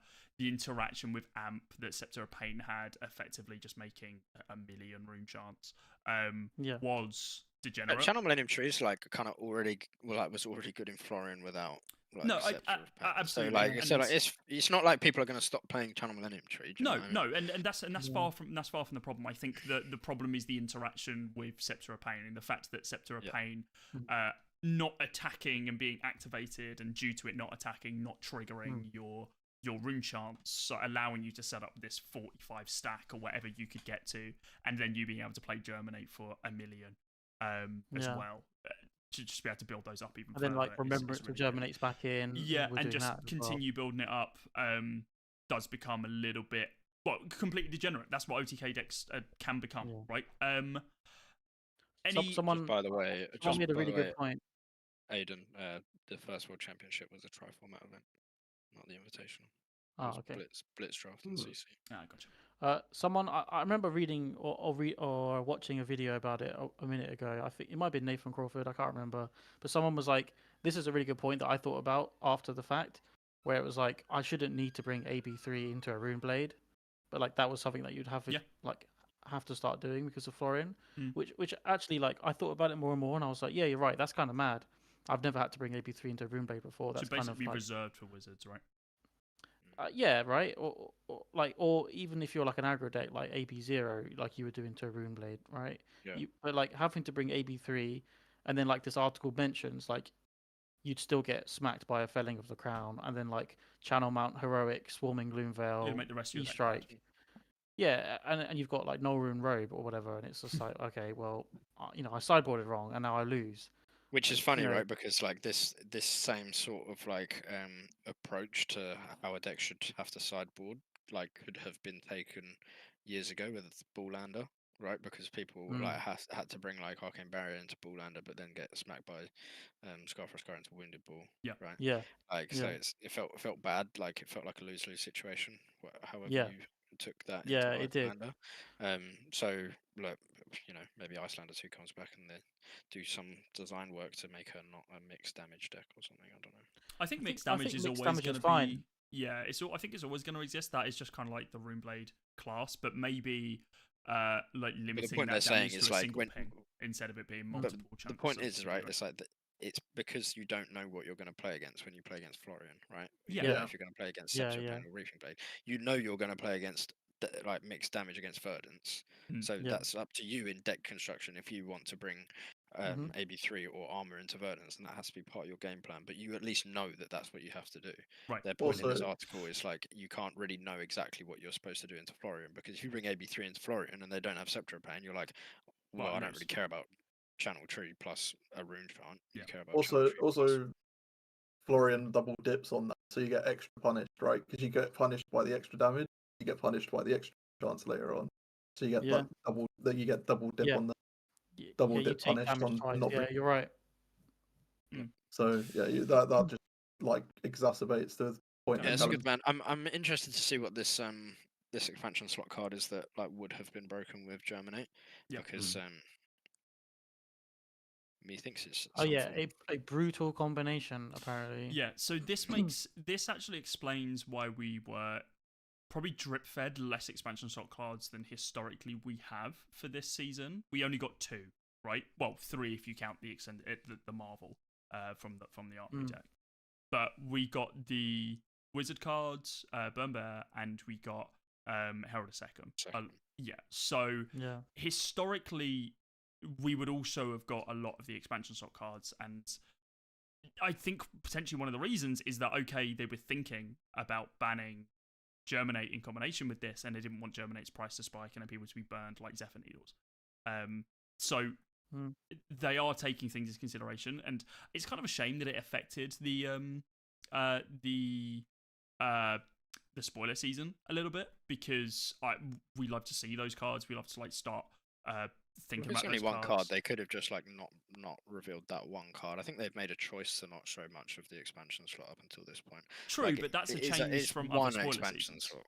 interaction with Amp that Scepter of Pain had, effectively just making a million room chance, Yeah. was But degenerate. Channel Millennium Trees like kind of already was already good in Florian without. Like, No, Scepter I- of Pain. absolutely, So and- like it's not like people are going to stop playing Channel Millennium Tree. Do you know No, what I mean? no, and that's Yeah. far from the problem. I think that the problem is the interaction with Scepter of Pain and the fact that Scepter of Yeah. Pain, Mhm. not attacking and being activated, and due to it not attacking, not triggering your rune chance, so allowing you to set up this 45 stack or whatever you could get to, and then you being able to play Germinate for a million as Yeah. well. To just be able to build those up even And then further. like is Remembrance really of good. Germinates back in. Yeah, we're and doing just that as well. continue building it up does become a little bit, well, completely degenerate. That's what OTK decks can become, Yeah. right? Someone Just by the way, someone made a really good point. Aiden, the first World Championship was a tri-format event, not the Invitational. It Oh, was okay. Blitz draft and CC. Gotcha. Someone I remember reading or watching a video about it a minute ago. I think it might have been Nathan Crawford. I can't remember, but someone was like, "This is a really good point that I thought about after the fact, where it was like I shouldn't need to bring AB3 into a Rune Blade, but like that was something that you'd have to Yeah. like have to start doing because of Florian, Mm. which actually like I thought about it more and more, and I was like, yeah, you're right. That's kind of mad. I've never had to bring AB3 into a Rune Blade before. That's So kind basically of like, reserved for wizards, right? yeah, right. Or even if you're like an aggro deck like AB0, like you would do into a Rune Blade, right? Yeah. But like having to bring AB3, and then like this article mentions like you'd still get smacked by a Felling of the Crown, and then like Channel Mount Heroic, Swarming You'd Gloomveil, make the rest of your deck E-Strike. Yeah, and you've got like Null Rune Robe or whatever, and it's just like, okay, well, I sideboarded wrong, and now I lose. Which is funny, know- right? Because like this same sort of like approach to how a deck should have to sideboard like could have been taken years ago with Bullander, right? Because people like had to bring like Arcane Barrier into Bullander, but then get smacked by Scar for Scar into Wounded Bull. Yeah. Right. Yeah, Like so, yeah. it felt bad. Like it felt like a lose-lose situation. However Yeah. you took that Yeah, into it did. Icelander. So look, maybe Icelander 2 comes back and they do some design work to make her not a mixed damage deck or something. I don't know. I think mixed I damage think is mixed always damage going is to fine. be. Yeah, I think it's always going to exist. That is just kind of like the Runeblade class, but maybe like limiting point that they're saying damage is to a like single when- ping instead of it being But multiple chunks. the point of is, right? damage. It's like it's because you don't know what you're going to play against when you play against Florian, right? Yeah. You know Yeah. if you're going to play against Yeah, Scepter yeah. Pain or Reefing Blade, you know you're going to play against like mixed damage against Verdance. Mm. So Yeah. that's up to you in deck construction if you want to bring AB3 or armor into Verdance, and that has to be part of your game plan. But you at least know that that's what you have to do. Right. Their point in this Also- article is like you can't really know exactly what you're supposed to do into Florian, because if you bring AB3 into Florian and they don't have Scepter Pain, you're like, well, Well, I no, don't really care about Channel Tree plus a rune chant. You Yeah. care about Channel Tree plus... Also, Florian double dips on that, so you get extra punished, right? Because you get punished by the extra damage, you get punished by the extra chance later on. So you get Yeah. you get double dip Yeah. on the Y- double yeah, you dip take punished damage on twice. not Yeah, bringing. you're right. So yeah, that just like exacerbates the point. Yeah, of it's a having- good man. I'm interested to see what this this expansion slot card is that like would have been broken with Germinate, Yeah. because methinks it's Oh some yeah, form a brutal combination apparently. Yeah, so this actually explains why we were probably drip fed less expansion slot cards than historically we have for this season. We only got 2, right? Well, 3 if you count the the Marvel from the Armory deck. But we got the Wizard cards, Burn Bear, and we got Herald of Second. Yeah, so Yeah. historically we would also have got a lot of the expansion slot cards, and I think potentially one of the reasons is that, okay, they were thinking about banning Germinate in combination with this, and they didn't want Germinate's price to spike and people to be burned like Zephyr Needles. So they are taking things into consideration, and it's kind of a shame that it affected the spoiler season a little bit, because we love to see those cards. We love to like start thinking If it's about only those one cards. card, they could have just like not revealed that one card. I think they've made a choice to not show much of the expansion slot up until this point. True, Like, but that's a it is change it's from one other spoiler expansion seasons.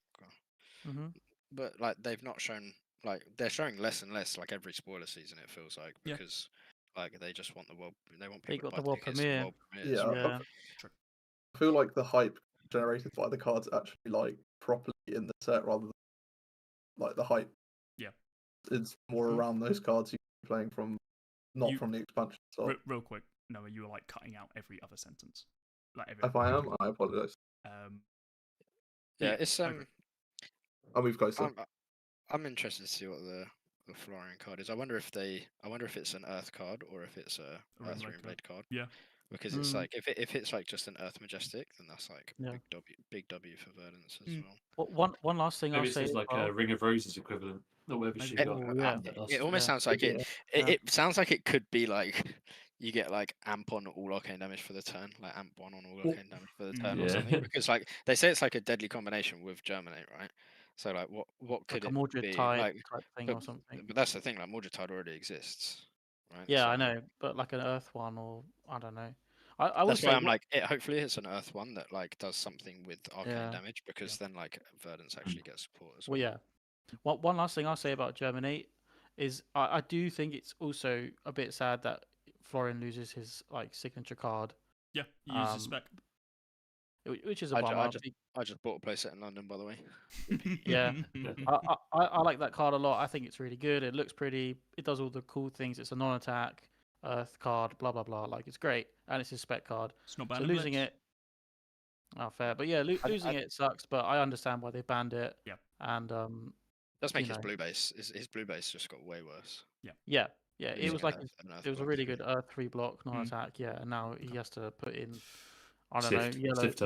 slot. But like they've not shown, like they're showing less and less like every spoiler season, it feels like, Yeah. because like they just want the world, they want They people got to the buy world tickets to premiere. world premieres. Yeah, Yeah. I feel like the hype generated by the cards actually like properly in the set, rather than like the hype. Yeah. It's more around those cards you're playing from, not from the expansion. So Real quick, Noah, you were like cutting out every other sentence. Like every if I am, I apologize. Yeah, it's okay. I'll move closer. I'm interested to see what the Florian card is. I wonder if it's an Earth card or if it's a Earth Runeblade card. Yeah. Because it's like if it's like just an Earth Majestic, then that's like Yeah. big W for Verdance as well. One last thing Maybe I'll it's say. just like a Ring of Roses equivalent, or whatever she Maybe. got. It almost sounds like it sounds like it could be like you get like amp on all arcane damage for the turn, like amp 1 on all arcane damage for the turn or something. Because like they say it's like a deadly combination with Germinate, right? So like what could like a it Mordred be? Tide Like, type thing or something. but that's the thing, like Mordred Tide already exists, right? Yeah, So, I know, but like an Earth one, or I don't know. I would that's say why I'm like, hopefully it's an Earth one that like does something with arcane Yeah. damage, because then like Verdance actually gets support as well, yeah. One last thing I'll say about Germinate is I do think it's also a bit sad that Florian loses his like signature card, Yeah, you use the spec. which is a bummer. I just bought a playset in London, by the way. Yeah, I like that card a lot. I think it's really good. It looks pretty. It does all the cool things. It's a non-attack Earth card. Blah blah blah. Like it's great, and it's a spec card. It's not bad. So losing it, fair. But yeah, losing it sucks. But I understand why they banned it. Yeah, and does make his blue base. His blue base just got way worse. Yeah. It was like it was a really block. good Earth 3 block non-attack. Yeah, and now he has to put in I don't know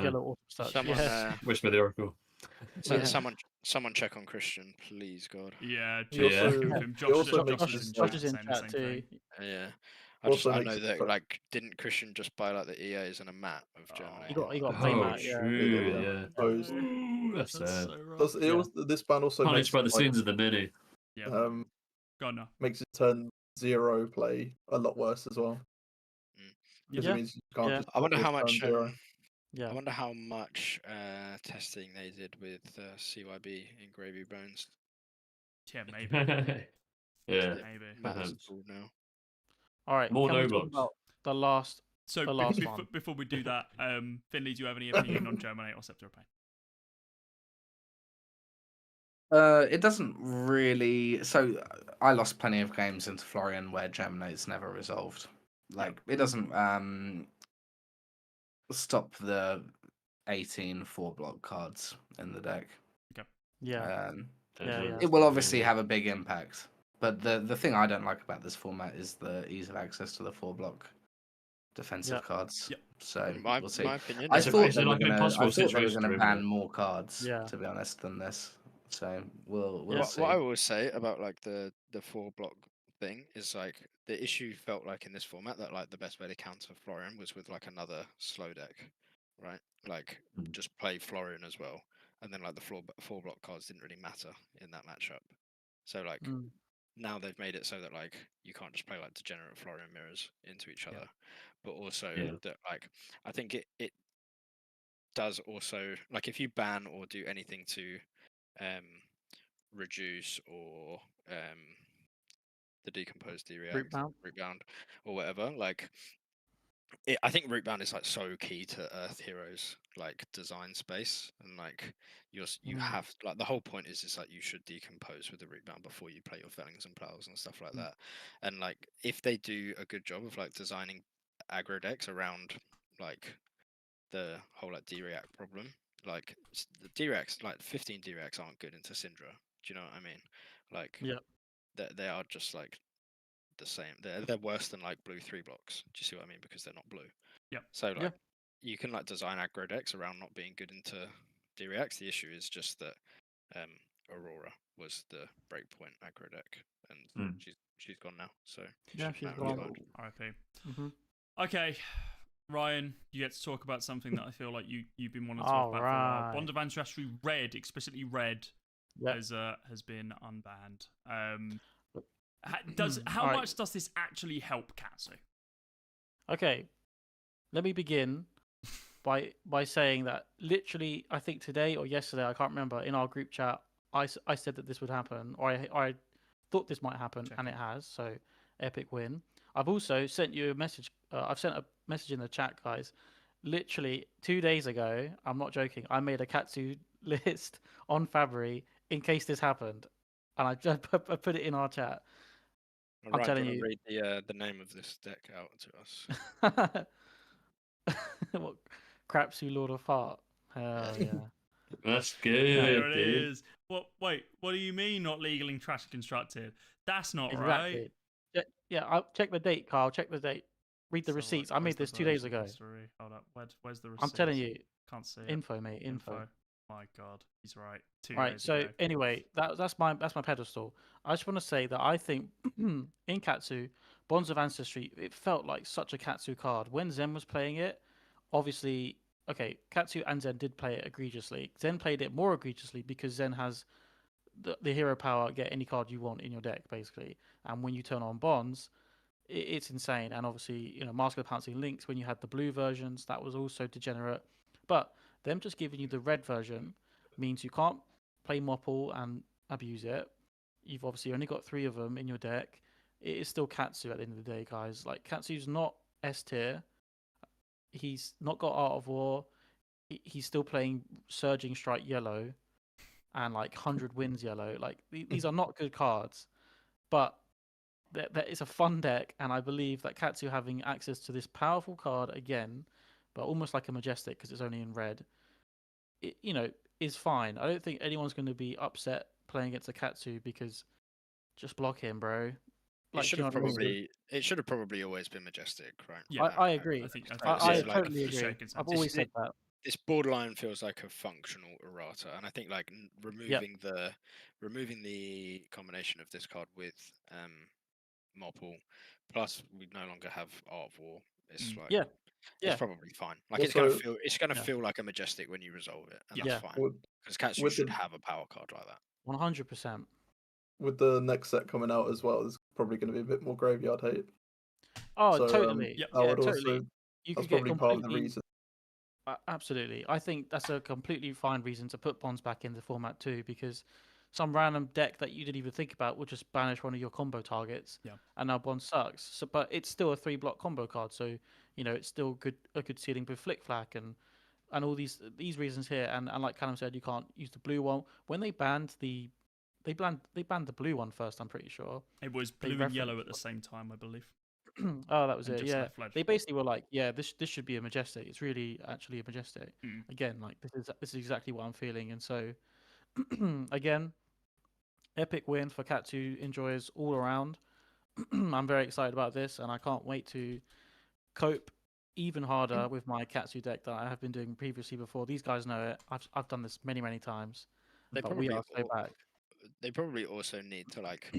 yellow auto touch. Someone, Whisper the Oracle. So someone check on Christian, please, God. Yeah, Josh is in chat too. Yeah. I know that like didn't Christian just buy like the EAs and a mat of Germany? He got a play mat. True, yeah. Ooh, That's sad. This ban also punished by the sins of the many. Yeah. Go on now. Makes it turn 0 play a lot worse as well. Because it means you can't just I wonder how much. Yeah. I wonder how much testing they did with CYB in Gravy Bones. Yeah, maybe. Yeah, maybe. Matt's cool now. All right. More can no we talk blocks. about the last. So the last one. before we do that, Finley, do you have any opinion on Germinate or Scepter of Pain? It doesn't really. So I lost plenty of games into Florian where Germinate's never resolved. Like it doesn't stop the 18 4-block cards in the deck. Okay. Yeah. It will obviously have a big impact, But the thing I don't like about this format is the ease of access to the 4 block defensive Yep. cards. Yep. So My we'll see. my opinion. I It's a- thought it's they were like an gonna. I impossible thought they were situation gonna to ban avoid. more cards. Yeah. To be honest, than this. So we'll Yeah. see. What I will say about like the 4 block thing is like the issue felt like in this format that like the best way to counter Florian was with like another slow deck, right? Like Mm. just play Florian as well, and then like the 4 block cards didn't really matter in that matchup. So like Mm. now they've made it so that like you can't just play like degenerate Florian mirrors into each Yeah. other, but also Yeah. that like I think it does also like if you ban or do anything to reduce or the decomposed Root dereact bound. rootbound or whatever, like I think rootbound is like so key to Earth Heroes like design space, and like you Mm. have like the whole point is like you should decompose with the rootbound before you play your fellings and plows and stuff like Mm. that. And like if they do a good job of like designing aggro decks around like the whole like dereact problem, like the dereacts, like 15 dereacts aren't good into Syndra. Do you know what I mean? Like Yeah. they are just like the same. They're worse than like blue 3 blocks. Do you see what I mean? Because they're not blue. Yep. So like Yeah. you can like design aggro decks around not being good into dereacts. The issue is just that Aurora was the breakpoint aggro deck, and Mm. she's gone now. So Yeah, shouldn't she's matter gone. as much. RIP. Mm-hmm. Okay, Ryan, you get to talk about something that I feel like you've been wanting to All talk about for a while. right. Bond of Ancestry Red, explicitly red, Yeah. has been unbanned. Mm, How alright. much does this actually help Katsu? Okay. Let me begin by saying that literally, I think today or yesterday, I can't remember, in our group chat, I said that this would happen, or I thought this might happen, and it has. So, epic win. I've also sent you a message. I've sent a message in the chat, guys. Literally 2 days ago, I'm not joking. I made a Katsu list on Fabry in case this happened, and I just I put it in our chat. All I'm right, telling do you. want to read the name of this deck out to us? What, Crapsu Lord of Fart? Hell yeah. That's There good, it dude. is. What? Wait, what do you mean not legal and trash constructed? That's not Exactly. right. Check the date, Carl. Check the date. Read the So receipts. I where's made the this 2 days version ago. history? Hold up. Where's the receipts? I'm telling you, Can't see it. info, mate. Info. My God, he's right. 2 Right. days So ago. anyway, that's my pedestal. I just want to say that I think in Katsu, Bonds of Ancestry, it felt like such a Katsu card. When Zen was playing it, obviously, okay, Katsu and Zen did play it egregiously. Zen played it more egregiously because Zen has the hero power, get any card you want in your deck, basically. And when you turn on Bonds, it's insane. And obviously, Mask of the Pouncing Lynx, when you had the blue versions, that was also degenerate. But them just giving you the red version means you can't play Mopple and abuse it. You've obviously only got 3 of them in your deck. It is still Katsu at the end of the day, guys. Like, Katsu's not S tier. He's not got Art of War. He's still playing Surging Strike Yellow and like 100 Wins Yellow. Like, these are not good cards. But that is a fun deck, and I believe that Katsu having access to this powerful card again, but almost like a Majestic because it's only in red, is fine. I don't think anyone's going to be upset playing against a Katsu because just block him, bro. It should have what I mean? probably always been Majestic, right? Yeah, I agree. I think I like totally a agree. shared I've consensus. always said that. This borderline feels like a functional errata, and I think like removing the combination of this card with Mopple, plus we no longer have Art of War. It's like Yeah. it's probably fine. Like Also- it's gonna Yeah. feel like a Majestic when you resolve it, and Yeah. that's fine. Would, Because Katsu with should the- have a power card like that. 100%. with the next set coming out as well, there's probably going to be a bit more graveyard hate. Oh, So, totally. Yep. I would totally. also. You That's could get probably part of the completely. reason. Absolutely. I think that's a completely fine reason to put Bonds back in the format too, because some random deck that you didn't even think about would just banish one of your combo targets. Yeah. And now Bond sucks. So, but it's still a 3-block combo card, so it's still a good ceiling with Flick Flack and all these reasons here. And like Callum said, you can't use the blue one. When they banned the blue one first, I'm pretty sure. It was They blue and yellow at referenced- the same time, I believe. Oh, that was And it. just Yeah, left Fledge. they basically were like, "Yeah, this should be a Majestic. It's really actually a Majestic." Mm. Again, like this is exactly what I'm feeling, and so again, epic win for Katsu enjoyers all around. I'm very excited about this, and I can't wait to cope even harder with my Katsu deck that I have been doing previously before. These guys know it. I've done this many, many times, They but we probably are so back. they probably also need to like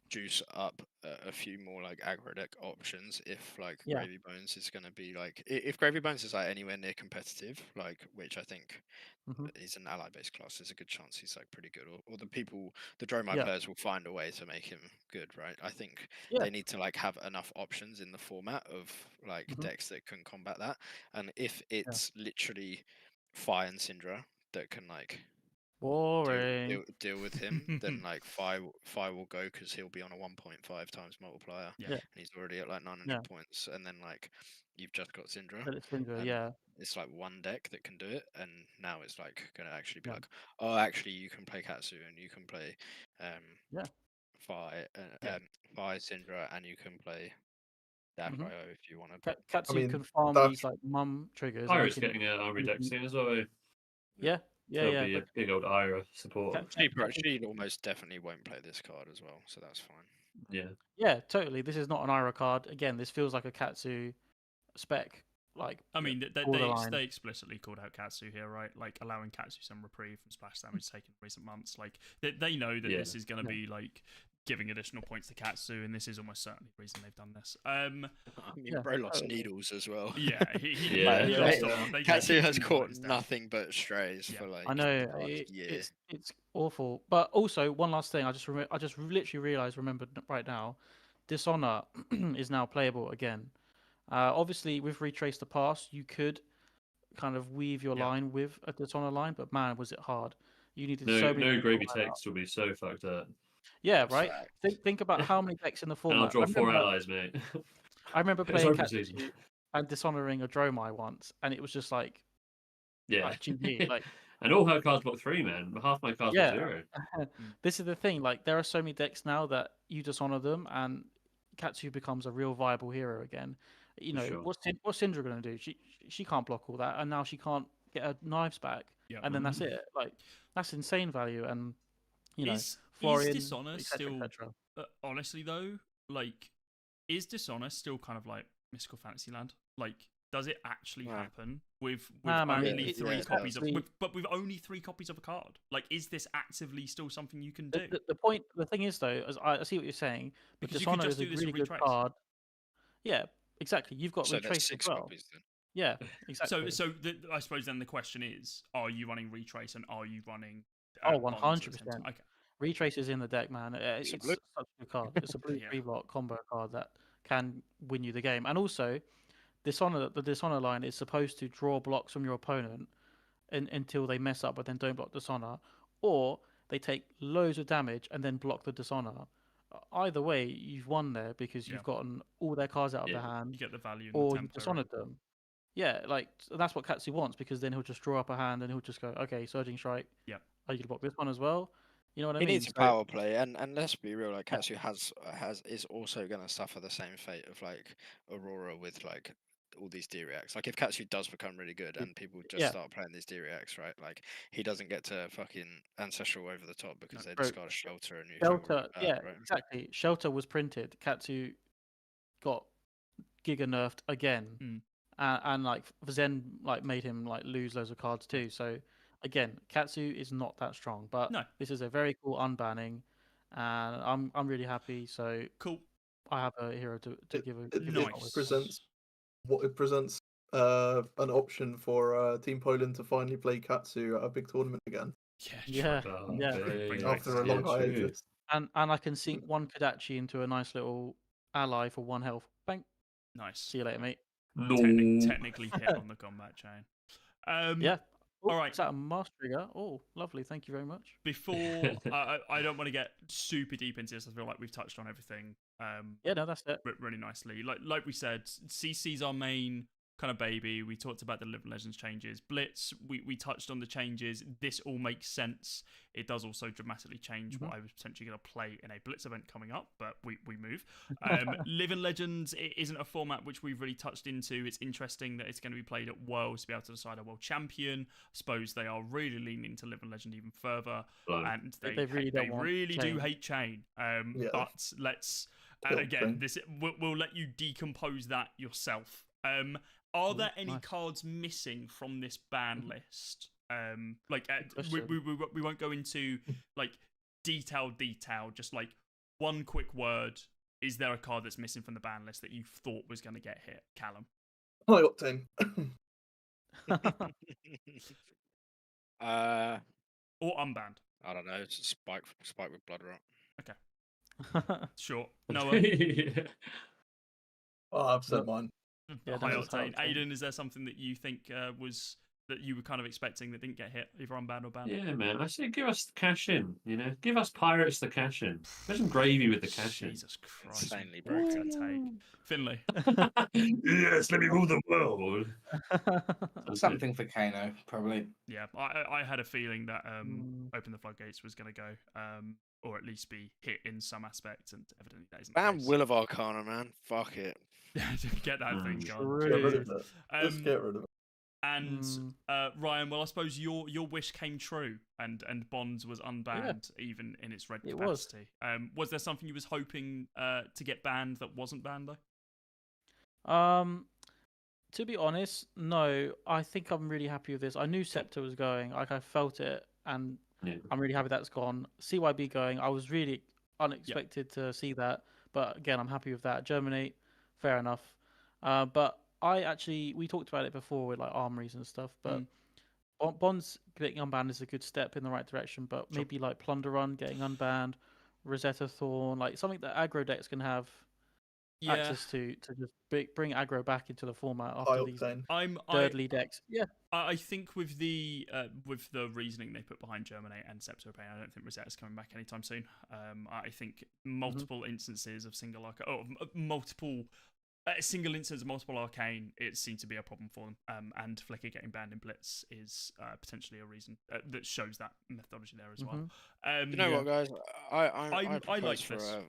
juice up a few more like aggro deck options if like Yeah. Gravy Bones is going to be like if Gravy Bones is like anywhere near competitive, like which I think hmm he's an ally based class, there's a good chance he's like pretty good, or the Dromai Yeah. players will find a way to make him good, right? I think Yeah. they need to like have enough options in the format of like Mhm. decks that can combat that, and if it's literally Fire and Syndra that can like Boring. deal with him, then like Fi will go because he'll be on a 1.5 times multiplier, Yeah. Yeah. and he's already at like 900 Yeah. points, and then like you've just got Syndra, But it's Syndra, and yeah. it's like one deck that can do it, and now it's like gonna actually be Yeah. like, oh, actually you can play Katsu and you can play Yeah. Fi Yeah. Fi Syndra, and you can play Dash Mhm. IO if you want to. Katsu mean, can farm that's- these like mum triggers. And he Ira's can, getting an Armory deck soon as well. yeah, yeah, There'll yeah. be a But big old Ira support. She almost definitely won't play this card as well, so that's fine. Yeah. yeah, totally. This is not an Ira card. Again, this feels like a Katsu spec. Like, I mean, borderline. they explicitly called out Katsu here, right? Like allowing Katsu some reprieve from splash damage taken in recent months. Like they know that Yeah. this is going to Yeah. be like giving additional points to Katsu, and this is almost certainly the reason they've done this. I mean, Yeah, bro lost totally. needles as well. Yeah, he Yeah. lost a Yeah. lot. They Katsu kicked has him caught guys down. nothing but strays Yeah. for like I know the last year. it's awful. But also one last thing, I just literally remembered right now, Dishonor is now playable again. Obviously with Retrace the Past, you could kind of weave your Yeah. line with a Dishonor line, but man, was it hard. You needed No, so many no people gravy to line up. text will be so fucked up. Yeah, right. Fact. Think about how many decks in the And I'll format. draw 4 allies, mate. I remember It's playing open Katsu season. and dishonoring a Dromai once, and it was just like Yeah. GG. Like, And all her cards block 3, man. Half my cards yeah. block 0. This is the thing. Like, there are so many decks now that you dishonor them, and Katsu becomes a real viable hero again. You For know, sure. what's Syndra gonna do? She can't block all that, and now she can't get her knives back, Yeah. and then that's it. Like, that's insane value, and you know, Is Florian, Dishonor et cetera, et still? cetera. Honestly, though, like, is Dishonor still kind of like Mystical Fantasyland? Like, does it actually No. happen with Nah, man, only it- three it's copies of actually- but with only 3 copies of a card? Like, is this actively still something you can do? The thing is though, as I see what you're saying, but Because you could Dishonor just is a do this really with good Retrace. card. Yeah, exactly. You've got So there's Retrace as 6 well. copies then. Yeah, exactly. So I suppose then the question is: are you running Retrace and are you running? Oh, Bonds at the same 100%. time? Okay. Retrace is in the deck, man. It's a blue. such a good card. It's a blue Yeah. 3-block combo card that can win you the game. And also, the Dishonor line is supposed to draw blocks from your opponent until they mess up, but then don't block Dishonor, or they take loads of damage and then block the Dishonor. Either way, you've won there because you've Yeah. gotten all their cards out of Yeah. their You hand, get the value in or the you've Templar. dishonored them. Yeah, like that's what Katsu wants because then he'll just draw up a hand and he'll just go, okay, Surging Strike. Yeah. Are you gonna block this one as well? You know what I He mean? needs a So- power play, and let's be real, like Yeah. Katsu is also going to suffer the same fate of like Aurora with like all these D-reacts. Like if Katsu does become really good and people just Yeah. start playing these D-reacts, right? Like he doesn't get to fucking ancestral over the top because they Bro, discard a shelter and you feel Shelter, really bad, yeah, right? exactly. Shelter was printed. Katsu got giga nerfed again, Mm. and like Zen like made him like lose loads of cards too. So again, Katsu is not that strong, but No. this is a very cool unbanning, and I'm really happy. So Cool. I have a hero to give a It give a shot Nice. with. presents an option for Team Poland to finally play Katsu at a big tournament again Yeah, Oh, yeah. babe, after a long yeah, true. hiatus. And I can sink one Kodachi into a nice little ally for 1 health. Bang. Nice. See you later, mate. No. Technically hit on the combat chain. Yeah. all right. Is that a master trigger? Oh, lovely. Thank you very much. Before I don't want to get super deep into this. I feel like we've touched on everything. Yeah, no, that's it. Really nicely. Like we said, CC's our main kind of baby. We talked about the Living Legends changes. Blitz, we touched on the changes. This all makes sense. It does also dramatically change what I was potentially going to play in a Blitz event coming up, but we move. Living Legends, it isn't a format which we've really touched into. It's interesting that it's going to be played at Worlds to be able to decide a world champion. I suppose they are really leaning into Living Legend even further, and they really do hate Chain. But let's, and again, we'll let you decompose that yourself. Are there any cards missing from this ban list? We won't go into like detail, just like one quick word. Is there a card that's missing from the ban list that you thought was going to get hit, Callum? High Octane. Or unbanned? I don't know. It's a spike with Blood Rot. Okay. Sure. Noah? I've said mine. High Octane. Aiden, is there something that you think was that you were kind of expecting that didn't get hit, either unbanned or banned? Yeah, man. I say give us the cash in, Give us Pirates the cash in. Imagine Gravy with the cash in. Jesus Christ. Insanely broken take. Finley. Yes, let me rule the world. Something for Kano, probably. Yeah, I had a feeling that Open the Floodgates was going to go, or at least be hit in some aspect, and evidently that isn't. Ban Will of Arcana, man. Fuck it. Get that thing gone. Get rid of it. Just get rid of it. And Ryan, well, I suppose your wish came true, and Bonds was unbanned even in its red capacity. Was there something you was hoping to get banned that wasn't banned though? To be honest, no. I think I'm really happy with this. I knew Scepter was going. Like I felt it, and I'm really happy that's gone. CYB going. I was really unexpected to see that, but again, I'm happy with that. Germinate, fair enough. But we talked about it before with like armories and stuff, but Bonds getting unbanned is a good step in the right direction, but maybe like Plunder Run getting unbanned, Rosetta Thorn, like something that aggro decks can have access to just bring aggro back into the format after these Thirdly decks. Yeah. I think with the reasoning they put behind Germinate and Scepter Pain, I don't think Rosetta's coming back anytime soon. I think multiple instances of single multiple arcane, it seemed to be a problem for them. And Flicker getting banned in Blitz is potentially a reason that shows that methodology there as well. You know what, guys? I like for this. a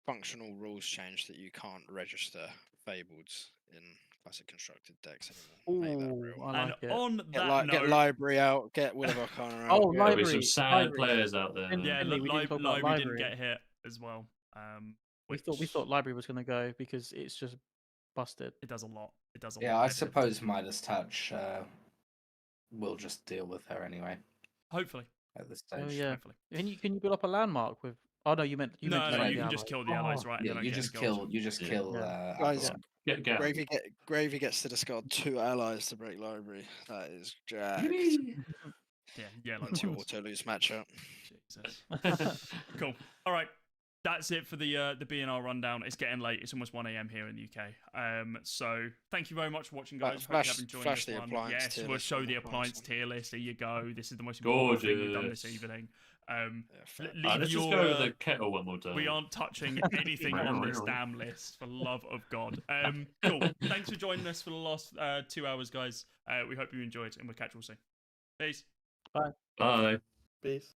functional rules change that you can't register Fableds in classic constructed decks anymore. Make that real. I like it. On that note, get Library out, get Will of Arcana out. Oh, Library. There'll be some sad players out there. Yeah, Library didn't get hit as well. We thought Library was going to go because it's just busted. It does a lot. Yeah, I suppose Midas Touch will just deal with her anyway. Hopefully. At this stage. Oh yeah. Hopefully. Can you build up a landmark with? Oh no, you meant you can just kill the allies, right? Yeah, you just kill. Guys, Gravy gets to discard 2 allies to break Library. That is jacked. Yeah, like 2 auto lose matchup. Jesus. Cool. All right. That's it for the BNR rundown. It's getting late. It's almost 1 a.m. here in the UK. So thank you very much for watching, guys. Hope you have enjoyed this the one. Appliance Yes, we'll show the Appliance tier list. There you go. This is the most important thing we've done this evening. Let's just go with the kettle one more time. We aren't touching anything on this damn list, for love of God. Cool. Thanks for joining us for the last 2 hours, guys. We hope you enjoyed, and we'll catch you all soon. Peace. Bye. Bye. Peace.